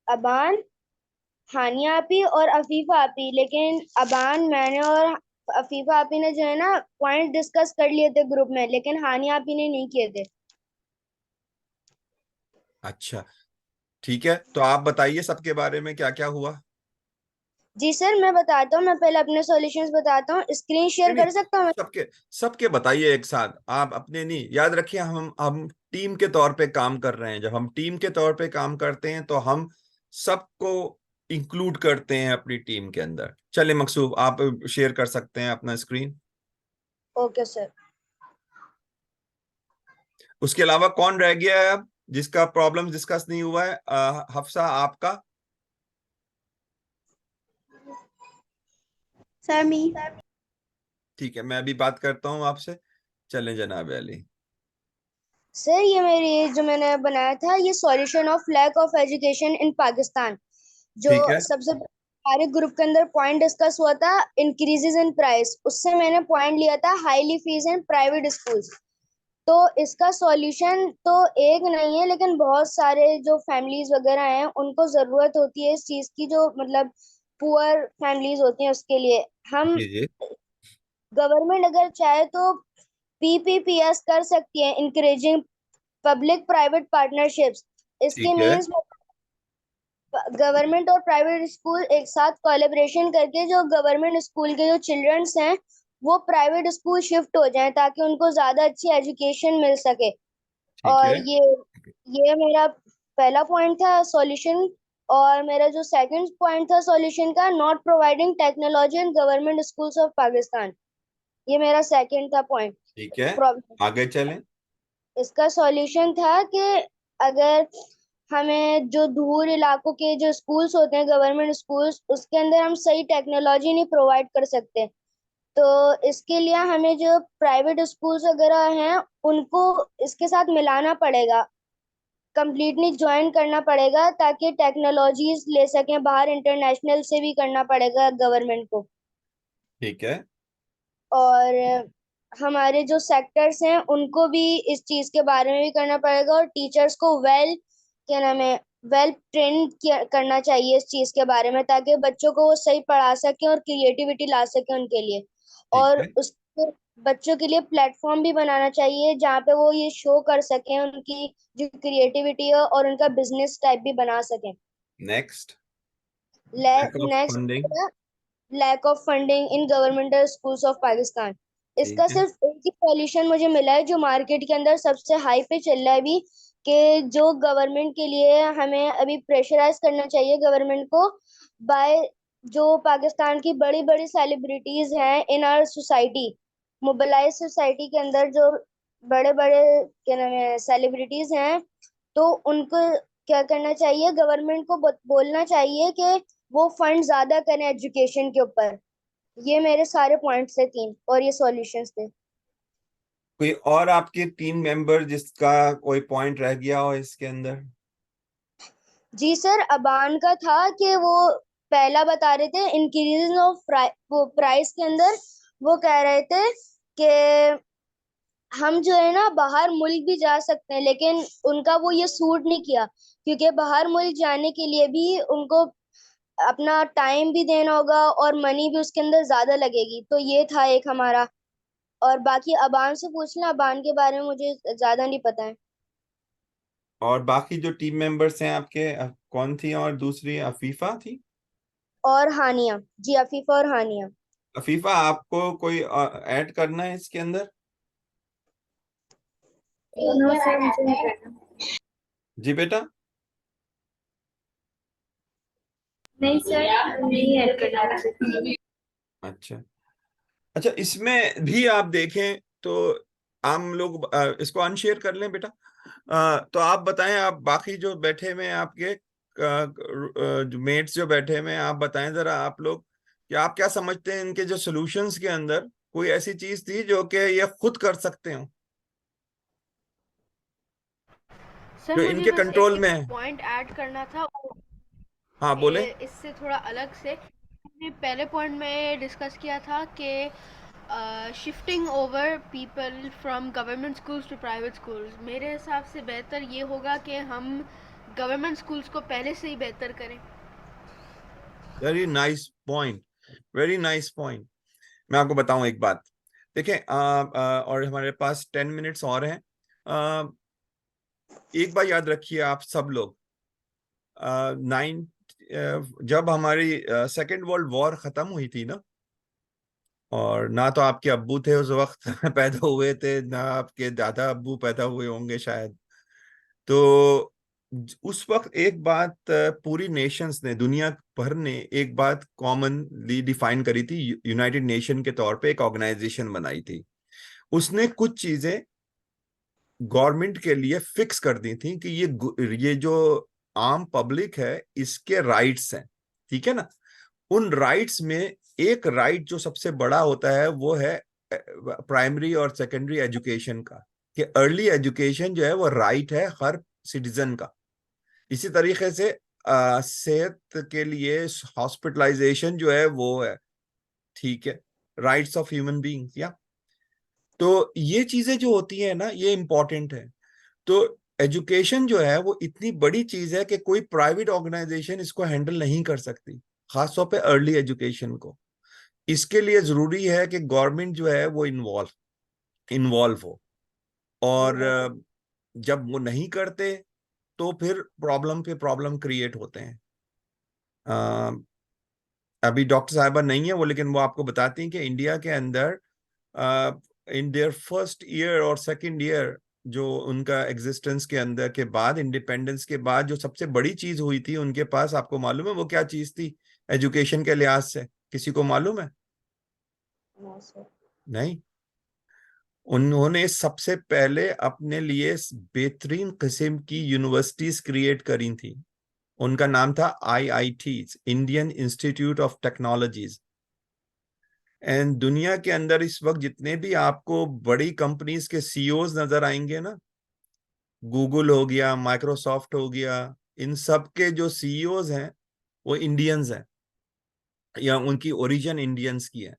अबान, हानिया आपी और अफीफा आपी, लेकिन अबान, मैंने और अफीफा आपी ने जो है ना पॉइंट डिस्कस कर लिए थे ग्रुप में, लेकिन हानिया आपी ने नहीं किए थे। अच्छा, ठीक है, तो आप बताइए सबके बारे में क्या क्या हुआ। जी सर, मैं बताता हूँ। मैं पहले अपने सॉल्यूशंस बताता हूँ। स्क्रीन शेयर नहीं नहीं, कर सकता हूँ मैं? सबके सबके बताइए एक साथ, आप अपने नहीं। याद रखिए, हम टीम के तौर पे काम कर रहे हैं। जब हम टीम के तौर पे काम करते हैं तो हम सबको इंक्लूड करते हैं अपनी टीम के अंदर। चलिए मकसूद, आप शेयर कर सकते हैं अपना स्क्रीन। Okay sir. उसके अलावा कौन रह गया है अब जिसका प्रॉब्लम डिस्कस नहीं हुआ है? हफ्सा आपका। सर मी। ठीक है, मैं अभी बात करता हूँ आपसे। चलें जनाब अली। सर ये मेरी जो मैंने बनाया था, ये solution of lack of education in Pakistan, जो ठीक है, सबसे हमारे ग्रुप के अंदर पॉइंट डिस्कस हुआ था, इंक्रीजेस इन प्राइस। उससे मैंने पॉइंट लिया था highly fees in private schools. तो इसका सॉल्यूशन तो एक नहीं है, लेकिन बहुत सारे जो फैमिलीज वगैरह हैं उनको जरूरत होती है इस चीज की, जो मतलब पुअर फैमिलीज होती हैं उसके लिए। हम जी जी, गवर्नमेंट अगर चाहे तो पीपीपीएस कर सकती है, इंकरेजिंग पब्लिक प्राइवेट पार्टनरशिप्स। इसके ठीक है, मीन्स गवर्नमेंट और प्राइवेट स्कूल एक साथ कोलैबोरेशन करके जो गवर्नमेंट स्कूल के जो चिल्ड्रंस हैं वो प्राइवेट स्कूल शिफ्ट हो जाएं, ताकि उनको ज्यादा अच्छी एजुकेशन मिल सके। ठीक और है, ये मेरा पहला पॉइंट था सॉल्यूशन। और मेरा जो सेकंड पॉइंट था सॉल्यूशन का, not providing technology in government schools of Pakistan, ये मेरा सेकंड था पॉइंट। ठीक है, प्रॉब्लम आगे चलें। इसका सॉल्यूशन था कि अगर हमें जो दूर इलाकों के जो स्कूल्स होते हैं, गवर्नमेंट स्कूल्स, उसके अंदर हम सही टेक्नोलॉजी नहीं प्रोवाइड कर सकते, तो इसके लिए हमें जो प्राइवेट स्कूल्स वगैरह हैं उनको इसके साथ मिलाना पड़ेगा, कंप्लीटली ज्वाइन करना पड़ेगा, ताकि टेक्नोलॉजीज ले सकें बाहर। इंटरनेशनल से भी करना पड़ेगा गवर्नमेंट को। ठीक है, और हमारे जो सेक्टर्स हैं उनको भी इस चीज के बारे में भी करना पड़ेगा, और टीचर्स को क्या नाम है, वेल ट्रेन करना चाहिए इस चीज के बारे में, ताकि बच्चों को वो सही पढ़ा सके और क्रिएटिविटी ला सके उनके लिए। ठीक और है, उसके बच्चों के लिए प्लेटफॉर्म भी बनाना चाहिए जहाँ पे वो ये शो कर सकें उनकी जो क्रिएटिविटी है, और उनका बिजनेस टाइप भी बना सकें। Next, lack of next funding. Lack of funding in governmental schools of Pakistan. इसका ठीक है। सिर्फ एक ही सॉल्यूशन मुझे मिला है जो मार्केट के अंदर सबसे हाई पे चल रहा है अभी, कि जो गवर्नमेंट के लिए हमें अभी प्रेशराइज करना चाहिए गवर्नमेंट को बाय जो पाकिस्तान की बड़ी बड़ी सेलिब्रिटीज हैं in our society, mobilise society के अंदर जो बड़े बड़े क्या नाम है सेलिब्रिटीज हैं, तो उनको क्या करना चाहिए, गवर्नमेंट को बोलना चाहिए कि वो फंड ज्यादा करें एजुकेशन के ऊपर। ये मेरे सारे पॉइंट्स थे 3 और ये सॉल्यूशंस थे। कोई और आपके टीम मेंबर जिसका कोई पॉइंट रह गया हो इसके अंदर? जी सर, अबान का था कि वो पहला बता रहे थे इंक्रीज ऑफ प्राइस के अंदर, वो कह रहे थे कि हम जो है ना बाहर मुल्क भी जा सकते हैं, लेकिन उनका वो ये सूट नहीं किया, क्योंकि बाहर मुल्क जाने के लिए भी उनको अपना टाइम भी देना होगा और मनी भी उसके अंदर ज्यादा लगेगी। तो ये था एक हमारा। और बाकी अबान से पूछना, अबान के बारे में मुझे ज्यादा नहीं पता है। और बाकी जो टीम मेंबर्स हैं आपके, कौन थी? और दूसरी अफीफा थी? और हानिया, जी अफीफा और हानिया। अफीफा, आपको कोई ऐड करना है इसके अंदर? नो सर, मुझे नहीं करना। जी बेटा। नहीं सर, नहीं ऐड करना। अच्छा अच्छा, इसमें भी आप देखें तो हम लोग इसको अनशेयर कर लें बेटा। तो आप बताएं, आप बाकी जो बैठे हुए हैं आपके जो मेट्स जो बैठे हुए हैं, आप बताएं जरा आप लोग कि आप क्या समझते हैं इनके जो सॉल्यूशंस के अंदर कोई ऐसी चीज थी जो कि ये खुद कर सकते हो, सर जो मुझे इनके बस कंट्रोल एक में है? पॉइंट ऐड करना था हाँ बोले। इससे थोड़ा अलग से। हमने पहले पॉइंट में डिस्कस किया था कि shifting over people from government schools to private schools, मेरे हिसाब से बेहतर ये होगा कि हम गवर्नमेंट स्कूल्स को पहले से ही बेहतर करें। Very nice point, very nice point. मैं आपको बताऊं एक बात, देखें और हमारे पास 10 मिनट्स और हैं। एक बात याद रखिए आप सब लोग, नाइन जब हमारी सेकेंड वर्ल्ड वॉर खत्म हुई थी ना, और ना तो आपके अब्बू थे उस वक्त पैदा हुए थे, ना आपके दादा अब्बू पैदा हुए होंगे शायद। तो उस वक्त एक बात पूरी नेशंस ने, दुनिया भर ने एक बात कॉमनली डिफाइन करी थी, यूनाइटेड नेशन के तौर पे एक ऑर्गेनाइजेशन बनाई थी। उसने कुछ चीजें गवर्नमेंट के लिए फिक्स कर दी थी कि ये जो आम पब्लिक है इसके राइट्स हैं, ठीक है ना। उन राइट्स में एक राइट जो सबसे बड़ा होता है वो है प्राइमरी और सेकेंडरी एजुकेशन का, कि अर्ली एजुकेशन जो है वो राइट है हर सिटीजन का। इसी तरीके से सेहत के लिए हॉस्पिटलाइजेशन जो है वो है, ठीक है, राइट्स ऑफ ह्यूमन बीइंग्स। या तो ये चीजें जो होती है ना ये इंपॉर्टेंट है। तो एजुकेशन जो है वो इतनी बड़ी चीज है कि कोई प्राइवेट ऑर्गेनाइजेशन इसको हैंडल नहीं कर सकती, खासतौर पे अर्ली एजुकेशन को। इसके लिए जरूरी है कि गवर्नमेंट जो है वो इन्वॉल्व हो, और जब वो नहीं करते तो फिर प्रॉब्लम पे प्रॉब्लम क्रिएट होते हैं। अभी डॉक्टर साहिबा नहीं है वो, लेकिन वो आपको बताती हैं कि इंडिया के अंदर इन देयर फर्स्ट ईयर और सेकंड ईयर, जो उनका एग्जिस्टेंस के अंदर के बाद, इंडिपेंडेंस के बाद, जो सबसे बड़ी चीज हुई थी उनके पास, आपको मालूम है वो क्या चीज थी एजुकेशन के लिहाज से? किसी को मालूम है? नहीं। उन्होंने सबसे पहले अपने लिए बेहतरीन किस्म की यूनिवर्सिटीज क्रिएट करी थी। उनका नाम था IITs, Indian institute of technologies. And दुनिया के अंदर इस वक्त जितने भी आपको बड़ी कंपनीज के CEOs नजर आएंगे ना, गूगल हो गया, माइक्रोसॉफ्ट हो गया, इन सब के जो CEOs हैं वो इंडियंस हैं, या उनकी ओरिजिन इंडियंस की है,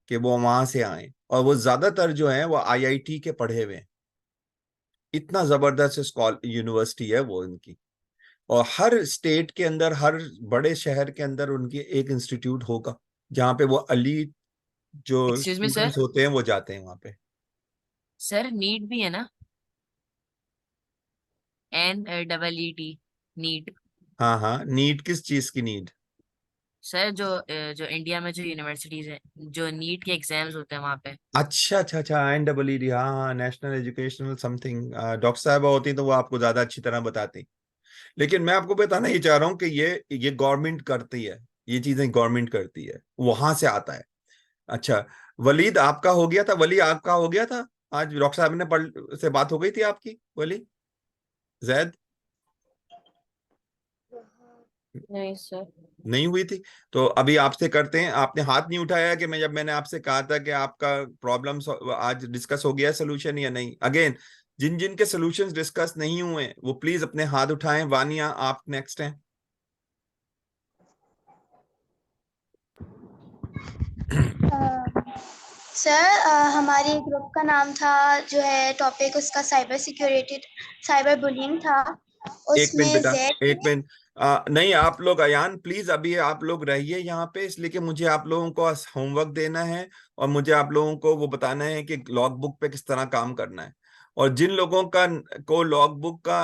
कि वो वहां से आए, और वो ज्यादातर जो है वो IIT के पढ़े हुए हैं। इतना जबरदस्त यूनिवर्सिटी है वो उनकी। और हर स्टेट के अंदर, हर बड़े शहर के अंदर उनकी एक इंस्टीट्यूट होगा जहाँ पे वो अली जो एक्सक्यूज मी सर, स्टूडेंट्स होते हैं वो जाते हैं वहां पे। सर नीट भी है ना? NEET, NEET. हाँ हाँ, नीट किस चीज की नीट? सर जो इंडिया में जो यूनिवर्सिटीज है, जो नीट के एग्जाम्स होते हैं वहाँ पे। अच्छा अच्छा अच्छा, NEET, हाँ हाँ, नेशनल एजुकेशनल समथिंग। डॉक्टर साहबा होती तो वो आपको ज्यादा अच्छी तरह बताती। लेकिन मैं आपको बताना ही चाह रहा हूँ कि ये गवर्नमेंट करती है, ये चीजें गवर्नमेंट करती है, वहां से आता है। अच्छा, वलीद आपका हो गया था? वली आपका हो गया था? आज डॉक्टर साहब ने पढ़ से बात हो गई थी आपकी? वली, जैद नहीं सर। नहीं हुई थी? तो अभी आपसे करते हैं। आपने हाथ नहीं उठाया कि मैंने आपसे कहा था कि आपका प्रॉब्लम आज डिस्कस हो गया सोल्यूशन या नहीं? अगेन, जिन जिन के सोल्यूशंस डिस्कस नहीं हुए वो प्लीज अपने हाथ उठाएं। वानिया, आप नेक्स्ट हैं। सर हमारे ग्रुप का नाम था, जो है टॉपिक उसका साइबर सिक्योरिटी, साइबर बुलिंग था। एक मिनट उसमें बेटा, जेड एक मिनट। नहीं, आप लोग अयान प्लीज अभी आप लोग रहिए यहाँ पे, इसलिए कि मुझे आप लोगों को होमवर्क देना है और मुझे आप लोगों को वो बताना है कि लॉग बुक पे किस तरह काम करना है। और जिन लोगों का को लॉग बुक का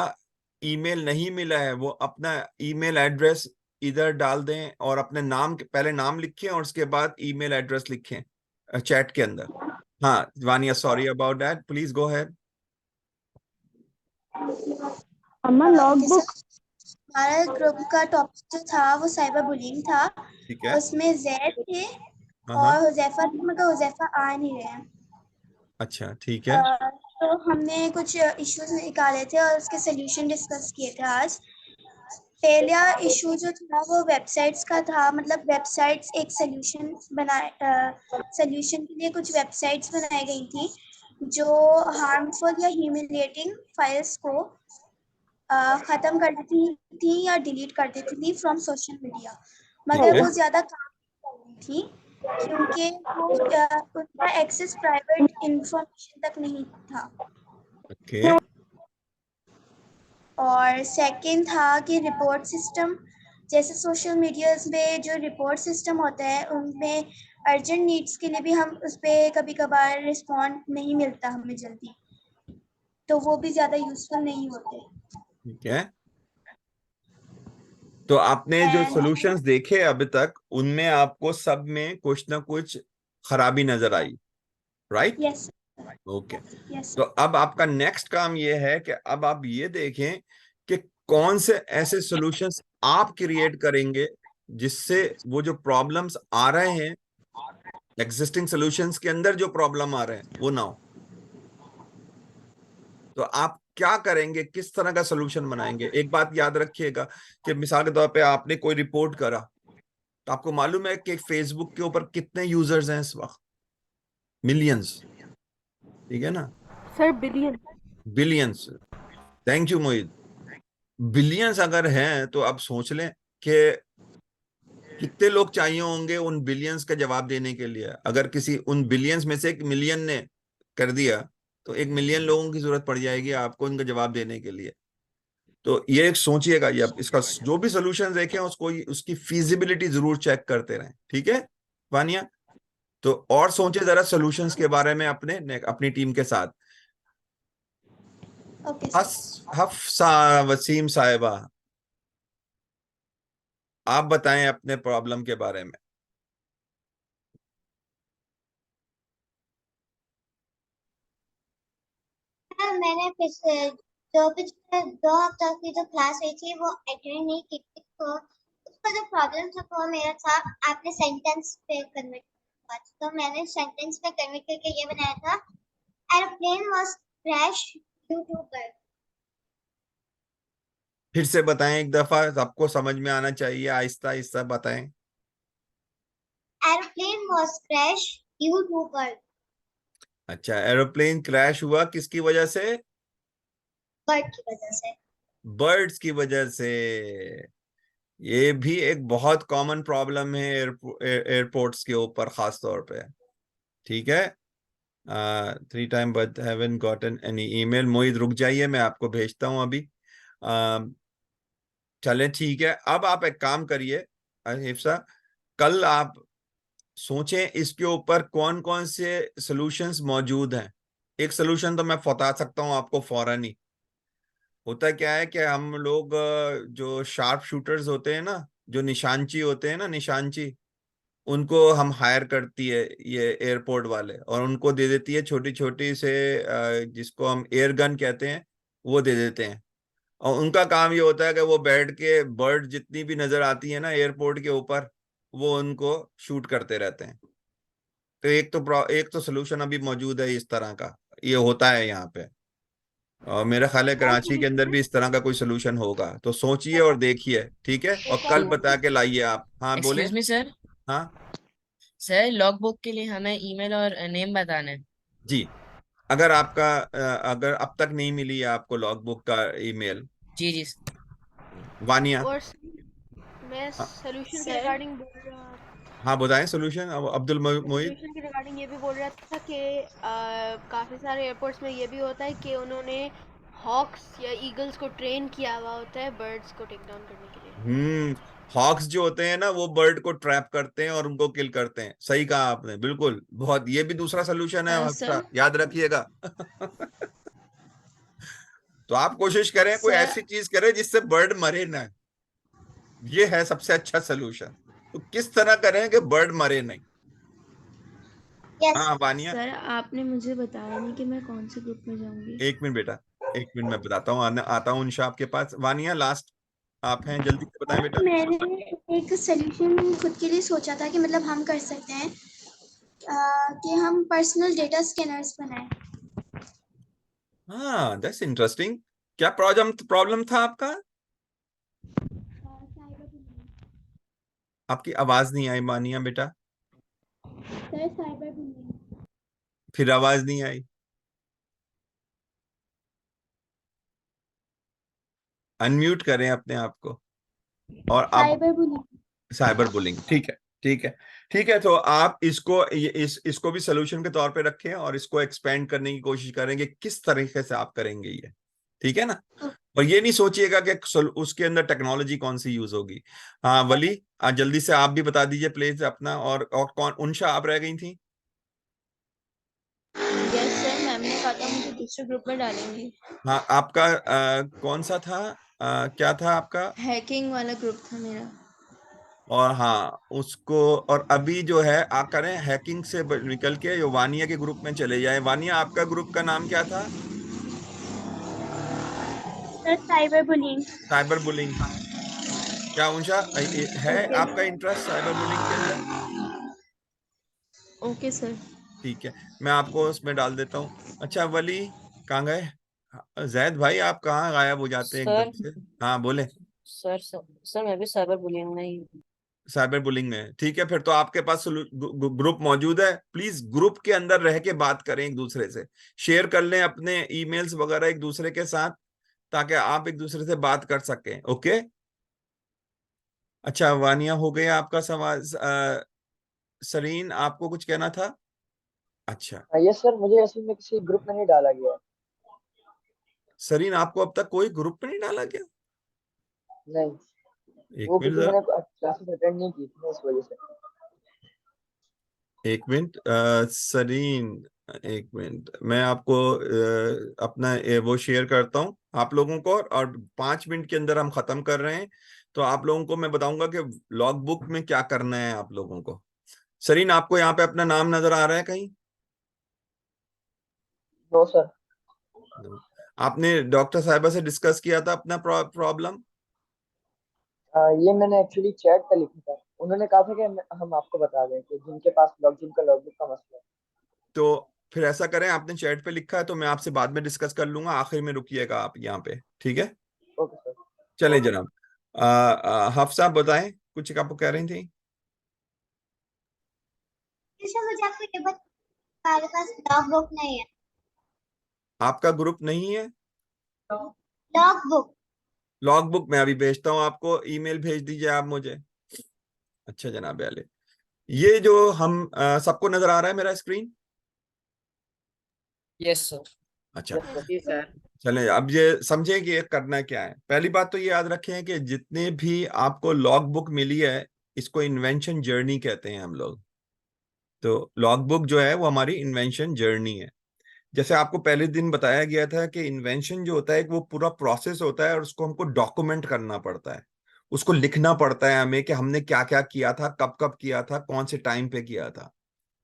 ईमेल नहीं मिला है वो अपना ईमेल एड्रेस इधर डाल दें और अपने नाम पहले नाम लिखें और उसके बाद ईमेल एड्रेस लिखें चैट के अंदर। हाँ Vaniya, sorry about that, please go ahead. अम्मा लॉग जैसे बुक। हमारा ग्रुप का टॉपिक जो था वो साइबर बुलिंग था। ठीक है। उसमें जैद थे हाँ हाँ, और हुजैफा थे, मगर हुजैफा आ नहीं रहे हैं। अच्छा ठीक अ, है। तो हमने कुछ इश्यूज निकाले थे और उसके सोल्यूशन डिस्कस किए थे आज। पहला इशू जो था वो वेबसाइट्स का था, मतलब वेबसाइट्स एक सोल्यूशन के लिए कुछ वेबसाइट्स बनाई गई थी जो हार्मफुल या ह्यूमिलिएटिंग फाइल्स को खत्म कर देती थी या डिलीट कर देती थी फ्रॉम सोशल मीडिया, ठीक मगर है। वो ज्यादा काम नहीं कर रही थी क्योंकि वो उनका एक्सेस प्राइवेट इंफॉर्मेशन तक नहीं था। ओके। और सेकंड था कि रिपोर्ट सिस्टम, जैसे सोशल मीडियाज में जो रिपोर्ट सिस्टम होता है उनमें अर्जेंट नीड्स के लिए भी हम उस पर कभी कभार रिस्पॉन्ड नहीं मिलता हमें जल्दी, तो वो भी ज़्यादा यूजफुल नहीं होते। ठीक है, तो आपने जो एंड सॉल्यूशंस देखे अभी तक उनमें आपको सब में कुछ ना कुछ खराबी नजर आई, राइट? Yes okay. यस तो अब आपका नेक्स्ट काम ये है कि अब आप ये देखें कि कौन से ऐसे सॉल्यूशंस आप क्रिएट करेंगे जिससे वो जो प्रॉब्लम्स आ रहे हैं एग्जिस्टिंग सॉल्यूशंस के अंदर, जो प्रॉब्लम आ रहे हैं वो ना हो। तो आप क्या करेंगे, किस तरह का सोल्यूशन बनाएंगे? एक बात याद रखिएगा कि मिसाल के तौर पे आपने कोई रिपोर्ट करा, तो आपको मालूम है कि फेसबुक के ऊपर कितने यूजर्स हैं इस वक्त? मिलियंस, ठीक है ना? Sir billion. Billions. Thank you Mohit. Billions अगर हैं तो आप सोच लें कि कितने लोग चाहिए होंगे उन बिलियंस का जवाब देने के लिए। अगर किसी उन बिलियंस में से 1 मिलियन ने कर दिया तो 1 मिलियन लोगों की जरूरत पड़ जाएगी आपको इनका जवाब देने के लिए। तो ये एक सोचिएगा, ये अब इसका जो भी सोल्यूशन देखें उसको उसकी फीजिबिलिटी जरूर चेक करते रहें, ठीक है वानिया? तो और सोचे जरा सॉल्यूशंस के बारे में अपनी टीम के साथ। Okay sir. हफ्सा वसीम साहिबा, आप बताएं अपने प्रॉब्लम के बारे में। मैंने पिछले 2 हफ्तों की जो क्लास हुई थी वो अटेंड नहीं की थी, तो उसका जो प्रॉब्लम था वो मेरा था, आपने सेंटेंस पे कन्वर्ट किया, तो मैंने सेंटेंस पे कन्वर्ट करके ये बनाया था, aeroplane was crash due to bird. फिर से बताएं एक दफा, सबको समझ में आना चाहिए, आहिस्ता आहिस्ता बताएं। Aeroplane was crash due to bird. अच्छा, एरोप्लेन क्रैश हुआ किसकी वजह से? बर्ड की वजह से। बर्ड्स की वजह से। ये भी एक बहुत कॉमन प्रॉब्लम है एयरपोर्ट्स के ऊपर खास तौर पे, ठीक है? 3 times but haven't gotten any email। मोहित रुक जाइए, मैं आपको भेजता हूं अभी। चलें ठीक है। अब आप एक काम करिए हिफ्सा, कल आप सोचें इसके ऊपर कौन कौन से सॉल्यूशंस मौजूद हैं। एक सॉल्यूशन तो मैं बता सकता हूं आपको फौरन ही। होता क्या है कि हम लोग जो शार्प शूटर्स होते हैं ना, जो निशानची होते हैं ना, निशानची, उनको हम हायर करती है ये एयरपोर्ट वाले, और उनको दे देती है छोटी छोटी से जिसको हम एयर गन कहते हैं, वो दे देते हैं। और उनका काम ये होता है कि वो बैठ के बर्ड जितनी भी नजर आती है ना एयरपोर्ट के ऊपर, वो उनको शूट करते रहते हैं। तो एक तो सोल्यूशन अभी मौजूद है इस तरह का, ये होता है यहाँ पे। और मेरा ख्याल है कराची के अंदर भी इस तरह का कोई सोल्यूशन होगा, तो सोचिए और देखिए, ठीक है, और कल बता के लाइए आप। हाँ बोले। Excuse me sir. हाँ सर लॉग बुक के लिए हमें ईमेल और नेम बताना है। जी। अगर अगर अब तक नहीं मिली है आपको लॉग बुक का ईमेल, जी जी। वानिया। और मैं हाँ, सोल्यूशन के सर रिगार्डिंग बोल रहा हाँ बताएं सोल्यूशन। अब अब्दुल मोहित। सोल्यूशन के रिगार्डिंग ये भी बोल रहा था कि काफ़ी सारे एयरपोर्ट्स में ये भी होता है कि उन्होंने हॉक्स या ईगल्स को ट्रेन किया हुआ होता है बर्ड्स को टेक डाउन करने के लिए। हॉक्स जो होते हैं ना, वो बर्ड को ट्रैप करते हैं और उनको किल करते हैं। सही कहा आपने, बिल्कुल। बहुत, ये भी दूसरा सोल्यूशन है, सर याद रखिएगा। तो आप कोशिश करें, कोई सर ऐसी चीज करें जिससे बर्ड मरे ना। ये है सबसे अच्छा सोल्यूशन। तो किस तरह करें कि बर्ड मरे नहीं। यस हाँ वानिया। सर आपने मुझे बताया नहीं कि मैं कौन से ग्रुप में जाऊंगी। एक मिनट बेटा, एक मिनट मैं बताता हूँ, आता हूँ इंशा आपके पास। वानिया लास्ट आप हैं, जल्दी से बताएं बेटा। मैंने एक सोल्यूशन खुद के लिए सोचा था कि मतलब हम कर सकते हैं कि हम पर्सनल डेटा स्कैनर्स बनाएं। हाँ दैट्स इंटरेस्टिंग। क्या प्रॉब्लम प्रॉब्लम था आपका? आपकी आवाज नहीं आई मानिया बेटा। Sir cyber bullying. फिर आवाज नहीं आई। अनम्यूट करें अपने आप को। और आप साइबर बुलिंग। साइबर बुलिंग, ठीक है, ठीक है, ठीक है। तो आप इसको इसको भी सोल्यूशन के तौर पे रखें और इसको एक्सपेंड करने की कोशिश करेंगे किस तरीके से आप करेंगे ये, ठीक है ना। और ये नहीं सोचिएगा कि उसके अंदर टेक्नोलॉजी कौन सी यूज होगी। हाँ वली, आज जल्दी से आप भी बता दीजिए प्लीज अपना। और कौन, उनशा आप रह गई थी। यस सर, मैम ने कहा था मुझे दूसरे ग्रुप में डालेंगी। हाँ आपका कौन सा था, क्या था आपका? हैकिंग वाला ग्रुप था मेरा। और हाँ उसको, और अभी जो है आ करें हैकिंग से निकल के ये वानिया के ग्रुप में चले जाए। वानिया आपका ग्रुप का नाम क्या था? Sir cyber bullying. Cyber bullying. क्या उनशा है ओके आपका इंटरेस्ट साइबर बुलिंग के अंदर? Okay sir. ठीक है, मैं आपको उसमें डाल देता हूँ। अच्छा वली कहाँ गए? जैद भाई आप कहाँ गायब हो जाते हैं एकदम सर से। हाँ बोले। सर मैं भी साइबर बुलिंग में ही हूँ। साइबर बुलिंग में, ठीक है। फिर तो आपके पास ग्रुप मौजूद है। प्लीज ग्रुप के अंदर रह के बात करें एक दूसरे से, शेयर कर लें अपने ईमेल्स वगैरह एक दूसरे के साथ, ताकि आप एक दूसरे से बात कर सकें। ओके। अच्छा वानिया हो गया आपका सवाल। सरीन आपको कुछ कहना था? अच्छा यस सर, मुझे असल में किसी ग्रुप में नहीं डाला गया है। सरीन आपको अब तक कोई ग्रुप में नहीं डाला गया? नहीं, एक वो मिनट क्योंकि जरा, मैंने क्लासेस अटेंड नहीं की थी ना, इस वजह से। एक मिनट सरीन, एक मिनट मैं आपको अपना वो शेयर करता हूँ आप लोगों को, और 5 मिनट के अंदर हम खत्म कर रहे हैं। तो आप लोगों को मैं बताऊंगा कि लॉग बुक में क्या करना है आप लोगों को। सरीन आपको यहाँ पे अपना नाम नजर आ रहा है कहीं? No sir. आपने डॉक्टर साहिबा से डिस्कस किया था अपना प्रॉब्लम? ये मैंने एक्चुअली चैट पे लिखा था। उन्होंने कहा था कि हम आपको बता दें कि जिनका लॉगबुक का मसला है। तो फिर ऐसा करें, आपने चैट पे लिखा है तो मैं आपसे बाद में डिस्कस कर लूंगा, आखिर में रुकिएगा आप यहाँ पे, ठीक है। Okay sir. चले ओके। जनाब। हफ्सा बताएं, कुछ आप कह रही थी। मुझे आपको ये बता, हमारे पास लॉगबुक नहीं है। आपका ग्रुप नहीं है? लॉगबुक। लॉग बुक मैं अभी भेजता हूँ आपको, ईमेल भेज दीजिए आप मुझे। अच्छा जनाब आले, ये जो हम सबको नजर आ रहा है मेरा स्क्रीन? Yes sir. अच्छा यस सर। जी सर। चलें, अब ये समझें कि ये करना क्या है। पहली बात तो ये याद रखें कि जितने भी आपको लॉग बुक मिली है, इसको इन्वेंशन जर्नी कहते हैं हम लोग। तो लॉग बुक जो है वो हमारी इन्वेंशन जर्नी है। जैसे आपको पहले दिन बताया गया था कि इन्वेंशन जो होता है वो पूरा प्रोसेस होता है और उसको हमको डॉक्यूमेंट करना पड़ता है। उसको लिखना पड़ता है हमें कि हमने क्या क्या किया था, कब कब किया था, कौन से टाइम पे किया था।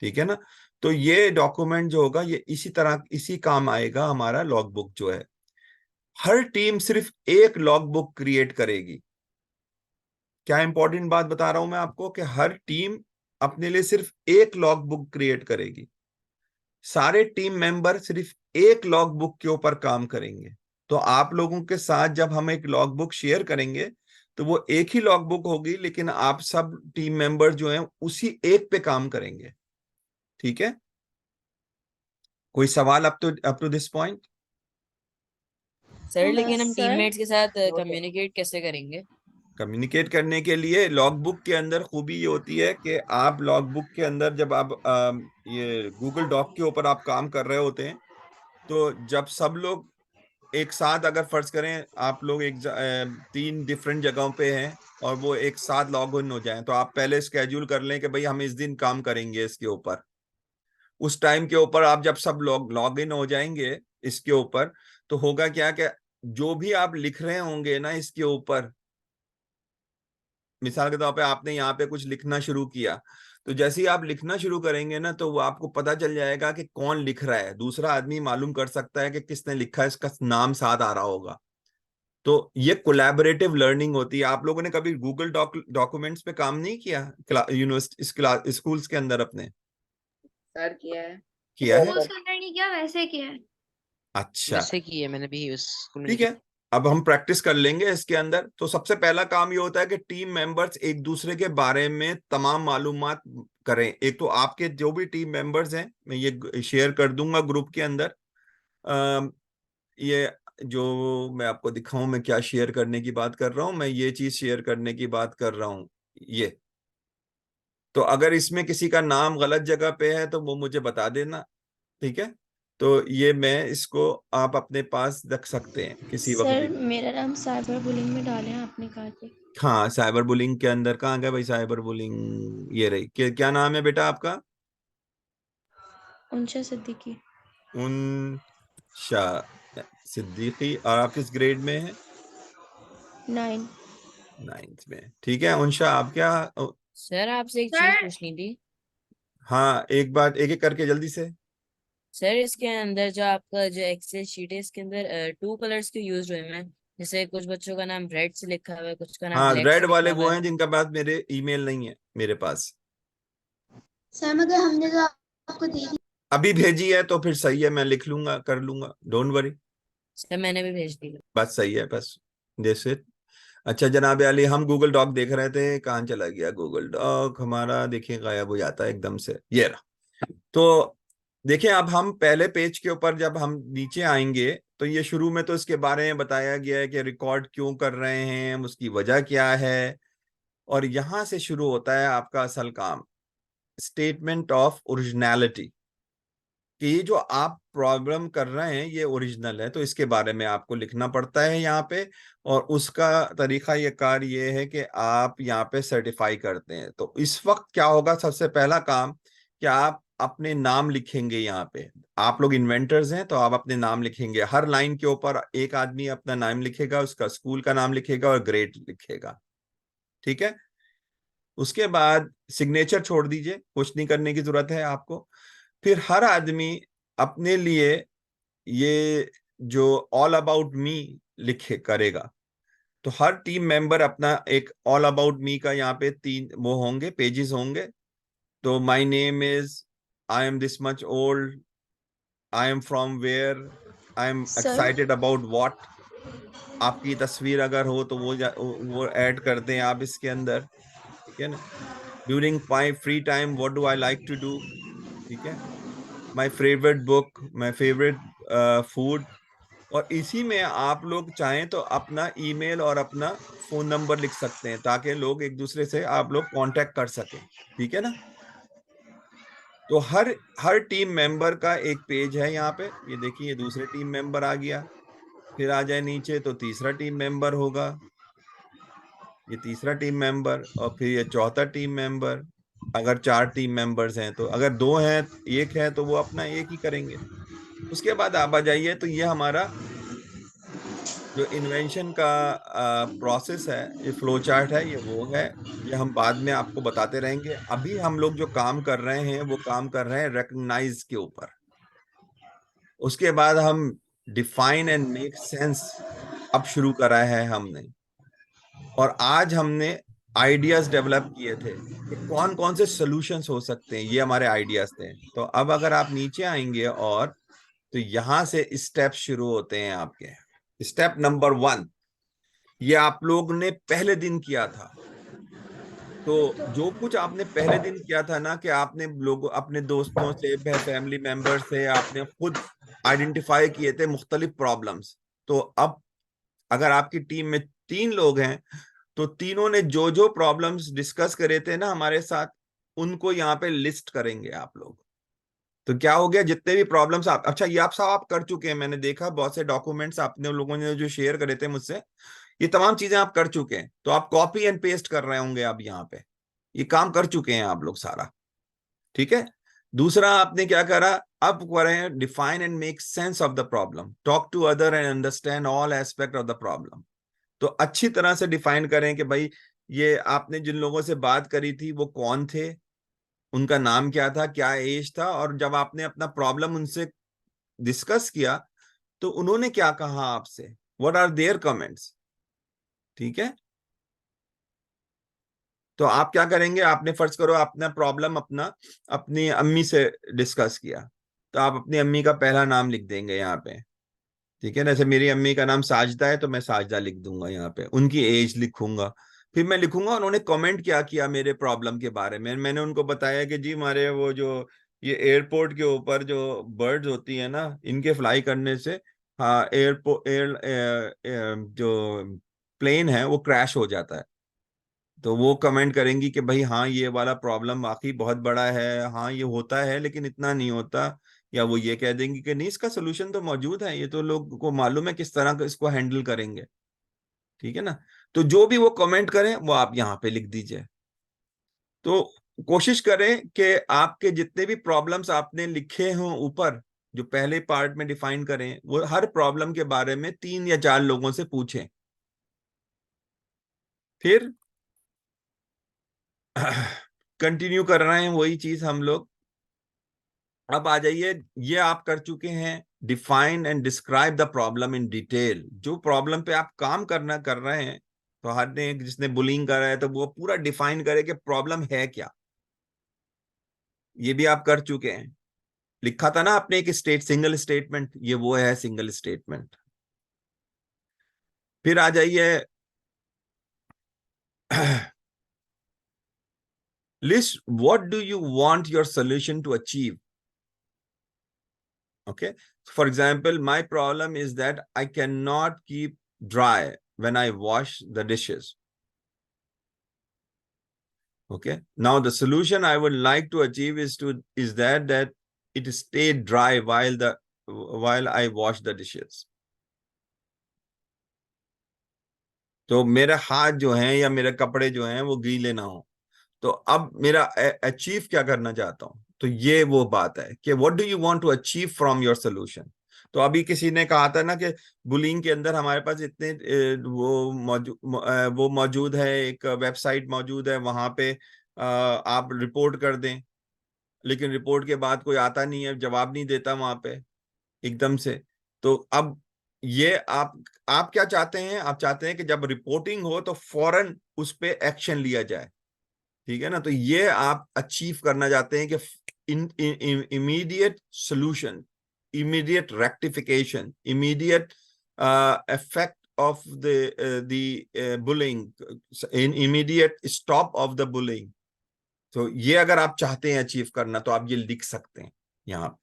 ठीक है ना। तो ये डॉक्यूमेंट जो होगा ये इसी तरह इसी काम आएगा हमारा लॉग बुक जो है। हर टीम सिर्फ एक लॉग बुक क्रिएट करेगी। क्या इंपॉर्टेंट बात बता रहा हूं मैं आपको कि हर टीम अपने लिए सिर्फ एक लॉग बुक क्रिएट करेगी। सारे टीम मेंबर सिर्फ एक लॉग बुक के ऊपर काम करेंगे। तो आप लोगों के साथ जब हम एक लॉग बुक शेयर करेंगे तो वो एक ही लॉग बुक होगी, लेकिन आप सब टीम मेंबर जो हैं उसी एक पे काम करेंगे। ठीक है। कोई सवाल up to this point? Sir लेकिन हम सर टीममेट्स के साथ Noted. कम्युनिकेट कैसे करेंगे? कम्युनिकेट करने के लिए लॉग बुक के अंदर खूबी ये होती है कि आप लॉग बुक के अंदर जब आप ये गूगल डॉक के ऊपर आप काम कर रहे होते हैं, तो जब सब लोग एक साथ, अगर फर्ज करें आप लोग 3 डिफरेंट जगहों पे हैं और वो एक साथ लॉग इन हो जाएं, तो आप पहले स्केड्यूल कर लें कि भाई हम इस दिन काम करेंगे इसके ऊपर। उस टाइम के ऊपर आप जब सब लॉग इन हो जाएंगे इसके ऊपर, तो होगा क्या कि जो भी आप लिख रहे होंगे ना इसके ऊपर, मिसाल के तौर पे आपने यहाँ पे कुछ लिखना शुरू किया, तो जैसे ही आप लिखना शुरू करेंगे ना तो वो आपको पता चल जाएगा कि कौन लिख रहा है। दूसरा आदमी मालूम कर सकता है कि किसने लिखा है, इसका नाम साथ आ रहा होगा। तो ये कोलैबोरेटिव लर्निंग होती है। आप लोगों ने कभी गूगल डॉक्यूमेंट्स पे काम नहीं किया यूनिवर्सिटी स्कूल्स के अंदर अपने? सर किया है। किया है? स्कूल्स के अंदर नहीं किया, वैसे किया है। अच्छा, वैसे की है, मैंने भी उस स्कूल में नहीं ठीक है। अब हम प्रैक्टिस कर लेंगे इसके अंदर। तो सबसे पहला काम ये होता है कि टीम मेंबर्स एक दूसरे के बारे में तमाम मालूमात करें। एक तो आपके जो भी टीम मेंबर्स हैं, मैं ये शेयर कर दूंगा ग्रुप के अंदर। ये जो मैं आपको दिखाऊं मैं क्या शेयर करने की बात कर रहा हूं, मैं ये चीज शेयर करने की बात कर रहा हूं। ये तो अगर इसमें किसी का नाम गलत जगह पे है तो वो मुझे बता देना। ठीक है। तो ये मैं इसको आप अपने पास रख सकते हैं किसी वक्त सर भी। मेरा नाम साइबर बुलिंग में डाले हैं आपने कहा थे। हाँ, साइबर बुलिंग के अंदर कहाँ गया भाई साइबर बुलिंग? ये रही। क्या नाम है बेटा आपका? उनशा सिद्दीकी। उन शाह सिद्दीकी। और आप किस ग्रेड में हैं? 9। 9th में। ठीक है उनशा, आप क्या सर आपसे एक चीज पूछनी थी। हाँ, एक बात एक एक करके जल्दी से। सर इसके अंदर जो आपका जो एक्सेल शीट है इसके अंदर 2 कलर्स के यूज हुए हैं। जैसे कुछ बच्चों का नाम रेड से लिखा हुआ है, कुछ का नाम हाँ, ब्लैक रेड से वाले लिखा वो हुआ है। हैं जिनका पास मेरे ईमेल नहीं है मेरे पास। सर मगर हमने तो आपको दे दी। अभी भेजी है तो फिर सही है, मैं लिख लूंगा, कर लूंगा, डोंट वरी। सर मैंने भी भेज दी। बस सही है, बस जैसे। अच्छा जनाब अली, हम गूगल डॉक देख रहे थे, कहाँ चला गया गूगल डॉक हमारा? देखिए गायब हो जाता है एकदम से। ये रहा। तो देखिए अब हम पहले पेज के ऊपर जब हम नीचे आएंगे तो ये शुरू में तो इसके बारे में बताया गया है कि रिकॉर्ड क्यों कर रहे हैं, उसकी वजह क्या है। और यहां से शुरू होता है आपका असल काम, स्टेटमेंट ऑफ ओरिजिनलिटी। कि ये जो आप प्रॉब्लम कर रहे हैं ये ओरिजिनल है, तो इसके बारे में आपको लिखना पड़ता है यहाँ पे। और उसका तरीका ये कार ये है कि आप यहाँ पे सर्टिफाई करते हैं। तो इस वक्त क्या होगा, सबसे पहला काम कि आप अपने नाम लिखेंगे। यहाँ पे आप लोग इन्वेंटर्स हैं तो आप अपने नाम लिखेंगे। हर लाइन के ऊपर एक आदमी अपना नाम लिखेगा, उसका स्कूल का नाम लिखेगा और ग्रेड लिखेगा। ठीक है। उसके बाद सिग्नेचर छोड़ दीजिए, कुछ नहीं करने की जरूरत है आपको। फिर हर आदमी अपने लिए ये जो ऑल अबाउट मी लिखे करेगा। तो हर टीम मेंबर अपना एक ऑल अबाउट मी का यहाँ पे 3 वो होंगे, पेजेस होंगे। तो my name is, I am this much old, I am from where, I am sir excited about what. आपकी तस्वीर अगर हो तो वो ऐड कर दें आप इसके अंदर। ठीक है ना। During my free time what do I like to do. ठीक है। My favourite book, my favourite food. और इसी में आप लोग चाहें तो अपना ईमेल और अपना फोन नंबर लिख सकते हैं ताकि लोग एक दूसरे से आप लोग कांटेक्ट कर सकें। ठीक है ना। तो हर हर टीम मेंबर का एक पेज है यहाँ पे। ये देखिए ये दूसरे टीम मेंबर आ गया। फिर आ जाए नीचे तो तीसरा टीम मेंबर होगा, ये तीसरा टीम मेंबर। और फिर ये चौथा टीम मेंबर। अगर 4 टीम मेंबर्स हैं तो, अगर 2 हैं, एक है तो वो अपना एक ही करेंगे। उसके बाद आप आ जाइए तो ये हमारा जो इन्वेंशन का प्रोसेस है, ये फ्लो चार्ट है, ये वो है, ये हम बाद में आपको बताते रहेंगे। अभी हम लोग जो काम कर रहे हैं वो काम कर रहे हैं रिकग्नाइज के ऊपर। उसके बाद हम डिफाइन एंड मेक सेंस अब शुरू करा है हमने। और आज हमने आइडियाज डेवलप किए थे कि कौन कौन से सॉल्यूशंस हो सकते हैं, ये हमारे आइडियाज थे। तो अब अगर आप नीचे आएंगे और तो यहां से स्टेप शुरू होते हैं आपके। स्टेप नंबर 1, ये आप लोग ने पहले दिन किया था। तो जो कुछ आपने पहले दिन किया था ना, कि आपने लोग अपने दोस्तों से, फैमिली मेंबर से आपने खुद आइडेंटिफाई किए थे मुख्तलिफ प्रॉब्लम्स। तो अब अगर आपकी टीम में 3 लोग हैं तो तीनों ने जो जो प्रॉब्लम्स डिस्कस करे थे ना हमारे साथ, उनको यहाँ पे लिस्ट करेंगे आप लोग। तो क्या हो गया, जितने भी प्रॉब्लम्स आप, अच्छा ये आप सब आप कर चुके हैं, मैंने देखा बहुत से डॉक्यूमेंट्स आपने लोगों ने जो शेयर करे थे मुझसे, ये तमाम चीजें आप कर चुके हैं। तो आप कॉपी एंड पेस्ट कर रहे होंगे अब यहाँ पे, ये काम कर चुके हैं आप लोग सारा, ठीक है। दूसरा आपने क्या करा, अब करें define and make sense of the problem, talk to other and understand all aspect of the problem. तो अच्छी तरह से डिफाइन करें कि भाई ये आपने जिन लोगों से बात करी थी वो कौन थे, उनका नाम क्या था, क्या एज था, और जब आपने अपना प्रॉब्लम उनसे डिस्कस किया तो उन्होंने क्या कहा आपसे, व्हाट आर देयर कमेंट्स, ठीक है। तो आप क्या करेंगे, आपने फर्ज करो अपना प्रॉब्लम अपनी अम्मी से डिस्कस किया, तो आप अपनी अम्मी का पहला नाम लिख देंगे यहाँ पे, ठीक है। जैसे मेरी अम्मी का नाम साजदा है तो मैं साजदा लिख दूंगा यहाँ पे, उनकी एज लिखूंगा। फिर मैं लिखूंगा उन्होंने कमेंट क्या किया मेरे प्रॉब्लम के बारे में। मैंने उनको बताया कि जी हमारे वो जो ये एयरपोर्ट के ऊपर जो बर्ड्स होती है ना, इनके फ्लाई करने से हाँ एयरपोर्ट जो प्लेन है वो क्रैश हो जाता है। तो वो कमेंट करेंगी कि भाई हाँ ये वाला प्रॉब्लम वाकई बहुत बड़ा है, हाँ ये होता है लेकिन इतना नहीं होता। या वो ये कह देंगी कि नहीं इसका सोल्यूशन तो मौजूद है, ये तो लोग को मालूम है किस तरह इसको हैंडल करेंगे, ठीक है ना। तो जो भी वो कमेंट करें वो आप यहाँ पे लिख दीजिए। तो कोशिश करें कि आपके जितने भी प्रॉब्लम्स आपने लिखे हों ऊपर, जो पहले पार्ट में डिफाइन करें, वो हर प्रॉब्लम के बारे में 3 या 4 लोगों से पूछें। फिर कंटिन्यू कर रहे हैं वही चीज हम लोग। अब आ जाइए, ये आप कर चुके हैं define and describe the problem in detail. जो प्रॉब्लम पे आप काम कर रहे हैं, तो हर ने जिसने बुलिंग करा है तो वो पूरा डिफाइन करे कि प्रॉब्लम है क्या, ये भी आप कर चुके हैं। लिखा था ना आपने एक सिंगल स्टेटमेंट, ये वो है सिंगल स्टेटमेंट। फिर आ जाइए list what do you want your solution to achieve. Okay, for example, my problem is that I cannot keep dry when I wash the dishes. Okay, now the solution I would like to achieve is that it stay dry while I wash the dishes. तो मेरे हाथ जो हैं या मेरे कपड़े जो हैं वो गीले ना हो। तो अब मेरा अचीव क्या करना चाहता हूं, तो ये वो बात है कि what do you want to achieve from your solution. तो अभी किसी ने कहा था ना कि बुलिंग के अंदर हमारे पास इतने वो मौजूद है, एक वेबसाइट मौजूद है, वहां पे आप रिपोर्ट कर दें, लेकिन रिपोर्ट के बाद कोई आता नहीं है, जवाब नहीं देता वहां पे एकदम से। तो अब ये आप क्या चाहते हैं, आप चाहते हैं कि जब रिपोर्टिंग हो तो फौरन उस पे एक्शन लिया जाए, ठीक है ना। तो ये आप अचीव करना चाहते हैं कि immediate solution, immediate rectification, immediate effect of the bullying, in immediate stop of the bullying. तो ये अगर आप चाहते हैं अचीव करना तो आप ये लिख सकते हैं यहाँ,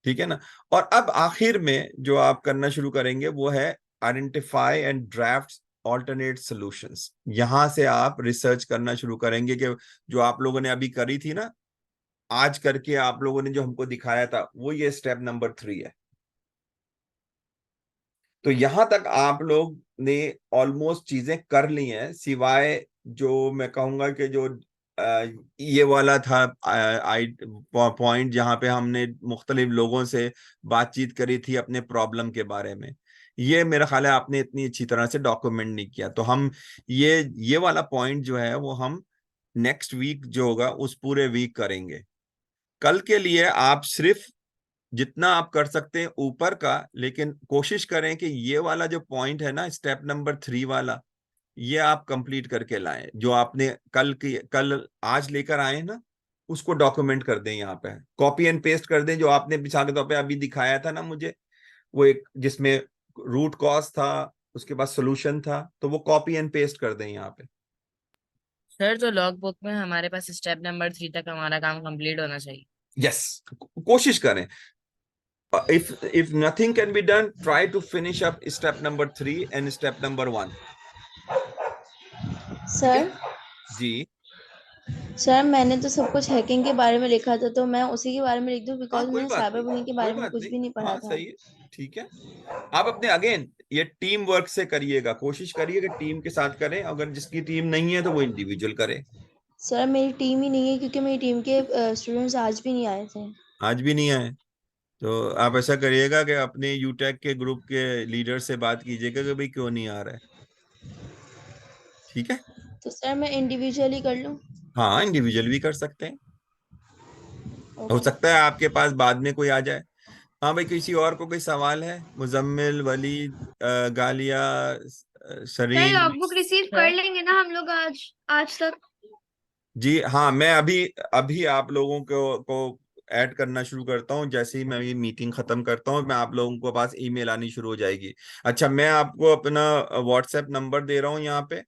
ठीक है ना। और अब आखिर में जो आप करना शुरू करेंगे वो है identify and draft alternate solutions. यहां से आप रिसर्च करना शुरू करेंगे कि जो आप लोगों ने अभी करी थी ना, आज करके आप लोगों ने जो हमको दिखाया था, वो ये स्टेप नंबर 3 है। तो यहां तक आप लोग ने ऑलमोस्ट चीजें कर ली हैं, सिवाय जो मैं कहूंगा कि जो ये वाला था पॉइंट जहां पे हमने मुख्तलिफ लोगों से बातचीत करी थी अपने प्रॉब्लम के बारे में। ये मेरा ख्याल है आपने इतनी अच्छी तरह से डॉक्यूमेंट नहीं किया। तो हम ये वाला पॉइंट जो है वो हम नेक्स्ट वीक जो होगा उस पूरे वीक करेंगे। कल के लिए आप सिर्फ जितना आप कर सकते हैं ऊपर का, लेकिन कोशिश करें कि ये वाला जो पॉइंट है ना, स्टेप नंबर 3 वाला, ये आप कंप्लीट करके लाएं। जो आपने कल आज लेकर आए हैं ना, उसको डॉक्यूमेंट कर दें, यहाँ पे कॉपी एंड पेस्ट कर दें। जो आपने मिसाल के तौर पे अभी दिखाया था ना मुझे, वो एक जिसमें रूट कॉज था, उसके बाद सोल्यूशन था, तो वो कॉपी एंड पेस्ट कर दें यहाँ पे। सर तो लॉग बुक में हमारे पास स्टेप नंबर 3 तक हमारा काम कंप्लीट होना चाहिए। यस, कोशिश करें। if nothing can be done, try to finish up step number 3 and step number 1. Sir ji sir मैंने तो सब कुछ हैकिंग के बारे में लिखा था, तो मैं उसी के बारे में लिख दूं, हाँ, बिकॉज कोई मैंने बात साइबर नहीं, बुलिंग के कोई बारे में बात कुछ नहीं। भी नहीं पढ़ा हाँ था। सही है, ठीक है। आप अपने अगेन ये टीम वर्क से करिएगा, कोशिश करिए कि टीम के साथ करें। अगर जिसकी टीम नहीं है तो वो इंडिविजुअल करे। सर मेरी टीम ही नहीं है, क्योंकि मेरी टीम के स्टूडेंट्स आज भी नहीं आए थे। आज भी नहीं आए तो आप ऐसा करिएगा कि अपने यूटेक के ग्रुप के लीडर से बात कीजिएगा कि भाई क्यों नहीं आ रहा है। ठीक है, तो सर मैं इंडिविजुअली कर लूं? हाँ इंडिविजुअल भी कर सकते हैं। हो ओके। सकता है आपके पास बाद में कोई आ जाए। हाँ भाई, किसी और को कोई सवाल है? Muzammil, Waleed, Ghalia, sir Shireen. Logbook receive कर लेंगे ना हम लोग आज तक? जी हाँ, मैं अभी अभी आप लोगों को ऐड करना शुरू करता हूँ। जैसे ही मैं ये मीटिंग खत्म करता हूँ, मैं आप लोगों को पास ईमेल आनी शुरू हो जाएगी। अच्छा, मैं आपको अपना व्हाट्सएप नंबर दे रहा हूँ यहाँ पे।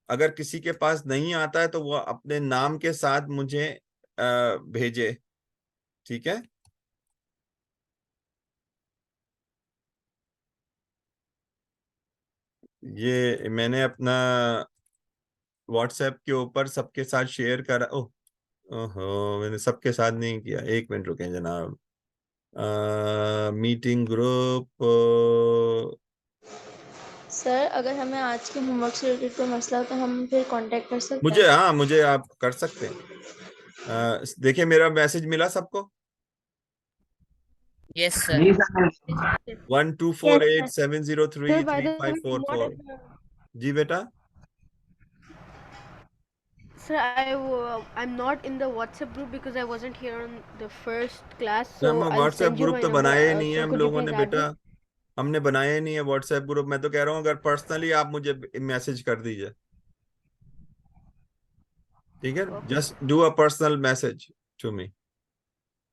अगर किसी के पास नहीं आता है तो वो अपने नाम के साथ मुझे भेजे, ठीक है। ये मैंने अपना व्हाट्सएप के ऊपर सबके साथ शेयर करा। ओहो, मैंने सबके साथ नहीं किया। एक मिनट रुकें जनाब। Meeting group. सर अगर हमें आज के होमवर्क से रिलेटेड कोई मसला हो तो हम फिर कांटेक्ट कर सकते मुझे, हैं? हाँ मुझे आप कर सकते हैं। देखिए मेरा मैसेज मिला सबको। Yes sir. 124870335544। जी बेटा। Sir, I'm not in the WhatsApp group because I wasn't here on the first class, तो so हम I'll WhatsApp send you group my तो number. बनाया ही नहीं है Sir, हम could you लोगों ने please add बेटा। me? हमने बनाया ही नहीं है व्हाट्सएप ग्रुप। मैं तो कह रहा हूँ अगर पर्सनली आप मुझे मैसेज कर दीजिए, ठीक है। Okay, just sir. Do a personal message to me.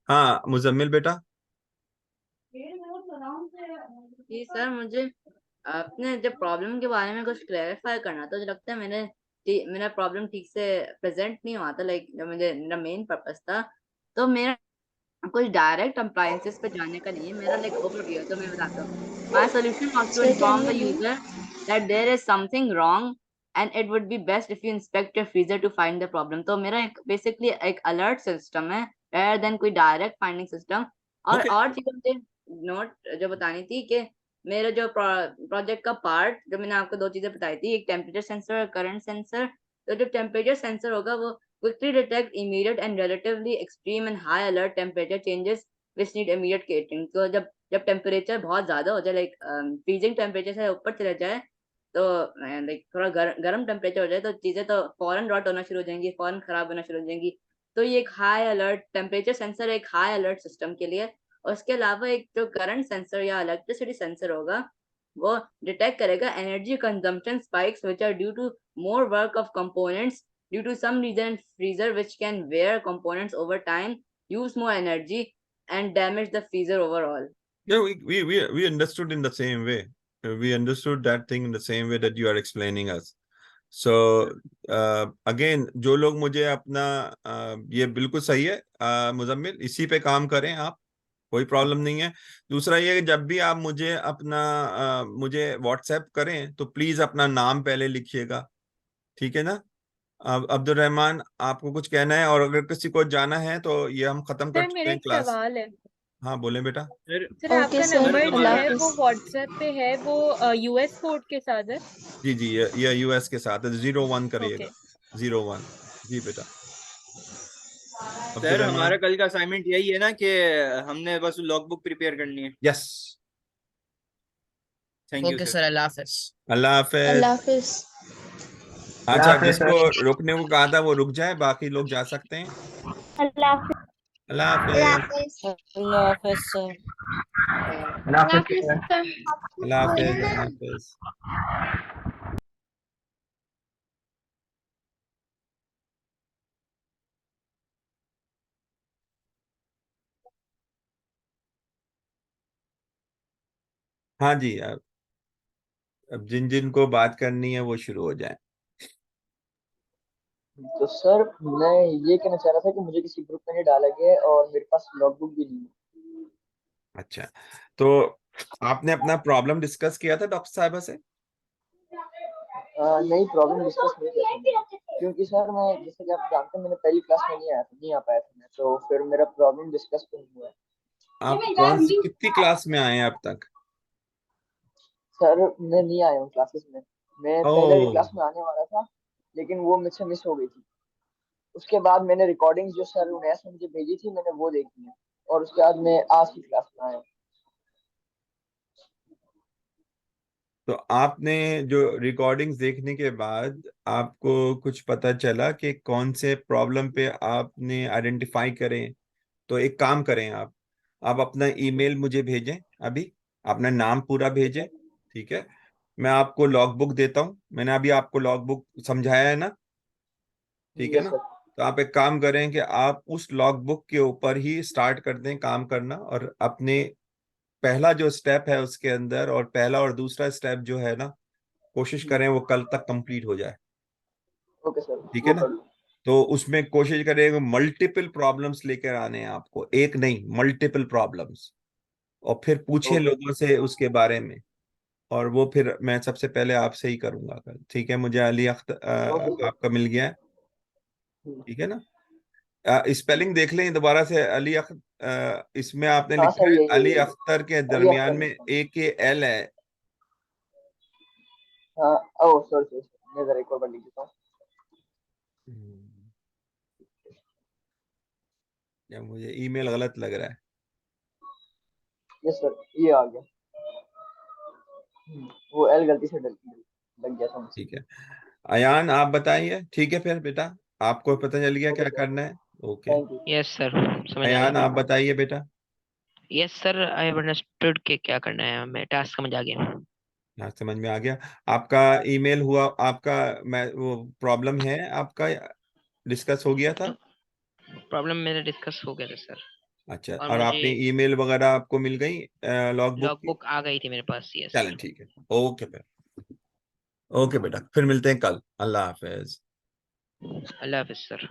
हाँ मुजम्मिल बेटा। जी सर, मुझे अपने जब प्रॉब्लम के बारे में कुछ क्लैरिफाई करना तो लगता है मेरा प्रॉब्लम ठीक से प्रेजेंट नहीं हुआ था। लाइक जो मेरा मेन पर्पस था, तो मेरा कुछ डायरेक्ट अप्लायंसेस पे जाने का नहीं है। मेरा लाइक ओवरव्यू है, तो मैं बताता हूँ। My solution was to sir can inform the you leave? User that there is something wrong and it would be best if you inspect your freezer to find the problem. तो मेरा एक basically एक alert system है rather than कोई direct finding system. Okay, और चीजें मुझे note जो बतानी थी कि मेरा जो प्रोजेक्ट का पार्ट, जो मैंने आपको दो चीजें बताई थी, एक टेम्परेचर सेंसर और करंट सेंसर। तो जो टेम्परेचर सेंसर होगा वो quickly detect immediate and relatively extreme and high alert temperature changes which need immediate catering। तो जब टेम्परेचर बहुत ज्यादा हो जाए, लाइक फ्रीजिंग टेम्परेचर से ऊपर चले जाए, तो लाइक थोड़ा गर्म टेम्परेचर हो जाए, तो चीजें तो फौरन रॉट होना शुरू हो जाएंगी, फौरन खराब होना शुरू हो जाएंगी। तो ये एक हाई अलर्ट टेम्परेचर सेंसर, एक हाई अलर्ट सिस्टम के लिए। और उसके अलावा एक जो करंट सेंसर या इलेक्ट्रिसिटी सेंसर होगा, वो डिटेक्ट करेगा energy consumption spikes which are due to more work of components due to some reason freezer which can wear components over time, use more energy and damage the freezer overall. yeah, we understood in the same way. We understood that thing in the same way that you are explaining us. So again, जो लोग मुझे अपना ये बिल्कुल सही है मुजम्मिल, इसी पे काम करें आप, कोई प्रॉब्लम नहीं है। दूसरा ये कि जब भी आप मुझे अपना मुझे व्हाट्सएप करें तो प्लीज अपना नाम पहले लिखिएगा, ठीक है ना। अब अब्दुल रहमान, आपको कुछ कहना है? और अगर किसी को जाना है तो ये हम खत्म कर सर चुके मेरा हैं एक क्लास। सवाल है। हाँ बोले बेटा। सर ओके आपका सर, नंबर जो अल्लाह है वो हाफिज। व्हाट्सएप पे है, वो यूएस कोड के साथ है? जी जी, ये यूएस के साथ है। 01 ओके। करिएगा, 01। जी बेटा अब्दुल सर हमारा रहमान। कल का असाइनमेंट यही है ना कि हमने बस लॉग बुक प्रिपेयर करनी है। Yes, thank you okay sir. Sir, अल्लाह हाफिज। अल्लाह हाफिज। अल्लाह हाफिज। अच्छा, जिसको रुकने को कहा था वो रुक जाए, बाकी लोग जा सकते हैं। अल्लाह हाफिज। अल्लाह अल्लाह हाफिज। हाफिज। अल्लाह हाफिज सर। अल्लाह हाफिज सर। अल्लाह हाफिज। अल्लाह हाफिज। हाँ जी, अब जिन जिन को बात करनी है वो शुरू हो जाए। तो सर मैं ये कहना चाह रहा था कि मुझे किसी ग्रुप में नहीं डाला गया है और मेरे पास लॉगबुक भी नहीं है। अच्छा, तो आपने अपना प्रॉब्लम डिस्कस किया था डॉक्टर साहबा से? नहीं, प्रॉब्लम डिस्कस नहीं किया था मैंने। क्योंकि सर मैं, जैसे कि आप जानते हैं, मैंने पहली क्लास में नहीं आ पाया था मैं, तो फिर मेरा प्रॉब्लम डिस्कस नहीं हुआ है। आप कितनी क्लास में आए हैं अब तक? सर मैं नहीं आया हूँ क्लासेस में। मैं पहले भी ओ, क्लास में आने वाला था, लेकिन वो मुझसे मिस हो गई थी। उसके बाद मैंने रिकॉर्डिंग्स जो सर उनैस ने मुझे भेजी थी, मैंने वो देखी है, और उसके बाद मैं आज की क्लास में आया हूँ। तो आपने जो रिकॉर्डिंग्स देखने के बाद आपको कुछ पता चला कि कौन से प्रॉब्लम पे आपने आइडेंटिफाई करें? तो एक काम करें, आप अपना ईमेल मुझे भेजें अभी, अपना नाम पूरा ठीक भेजें, है। ठीक है? मैं आपको लॉग बुक देता हूँ, मैंने अभी आपको लॉग बुक समझाया है ना, ठीक है यस ना? सर। तो आप एक काम करें कि आप उस लॉग बुक के ऊपर ही स्टार्ट कर दें काम करना, और अपने पहला जो स्टेप है उसके अंदर, और पहला और दूसरा स्टेप जो है ना, कोशिश करें वो कल तक कंप्लीट हो जाए, ओके सर, ठीक है वो ना? कर लूँ। तो उसमें कोशिश करें मल्टीपल प्रॉब्लम्स लेकर आने हैं आपको, एक नहीं मल्टीपल प्रॉब्लम्स, और फिर पूछे ओके। लोगों से उसके बारे में, और वो फिर मैं सबसे पहले आपसे ही करूंगा कल, ठीक है? मुझे अली अख्तर ओके सर। आपका मिल गया है, ठीक है ना? स्पेलिंग देख लें दोबारा से, अली अख्तर, इसमें आपने हाँ लिखा सर, है यही अली यही यही। अख्तर के अली दरमियान अख्तर में लिखा। AKL है। हाँ। ओह सॉरी सॉरी, मैं जरा एक और बार लिख देता हूँ। हम्म, या मुझे ईमेल गलत लग रहा है? यस सर, ये आ गया। वो एल गलती से लग गया था मुझसे। ठीक है, अयान आप बताइए, ठीक है फिर बेटा, आपको पता चल गया ओके क्या सर, करना है? Okay. Thank you. Yes sir, समझ आ अयान गया। आप बताइए बेटा। Yes sir, I have understood के क्या करना है, मैं टास्क समझ आ गया। हाँ, समझ में आ गया। आपका ईमेल हुआ, आपका मैं वो प्रॉब्लम है आपका डिस्कस हो गया था? प्रॉब्लम मेरा डिस्कस हो गया था सर, अच्छा, और और मुझे आपने ईमेल वगैरह आपको मिल गई लॉग बुक लॉग की? बुक आ गई थी मेरे पास। यस। चलें, ठीक है। ओके फिर, ओके बेटा, फिर मिलते हैं कल। अल्लाह हाफिज। अल्लाह हाफिज सर।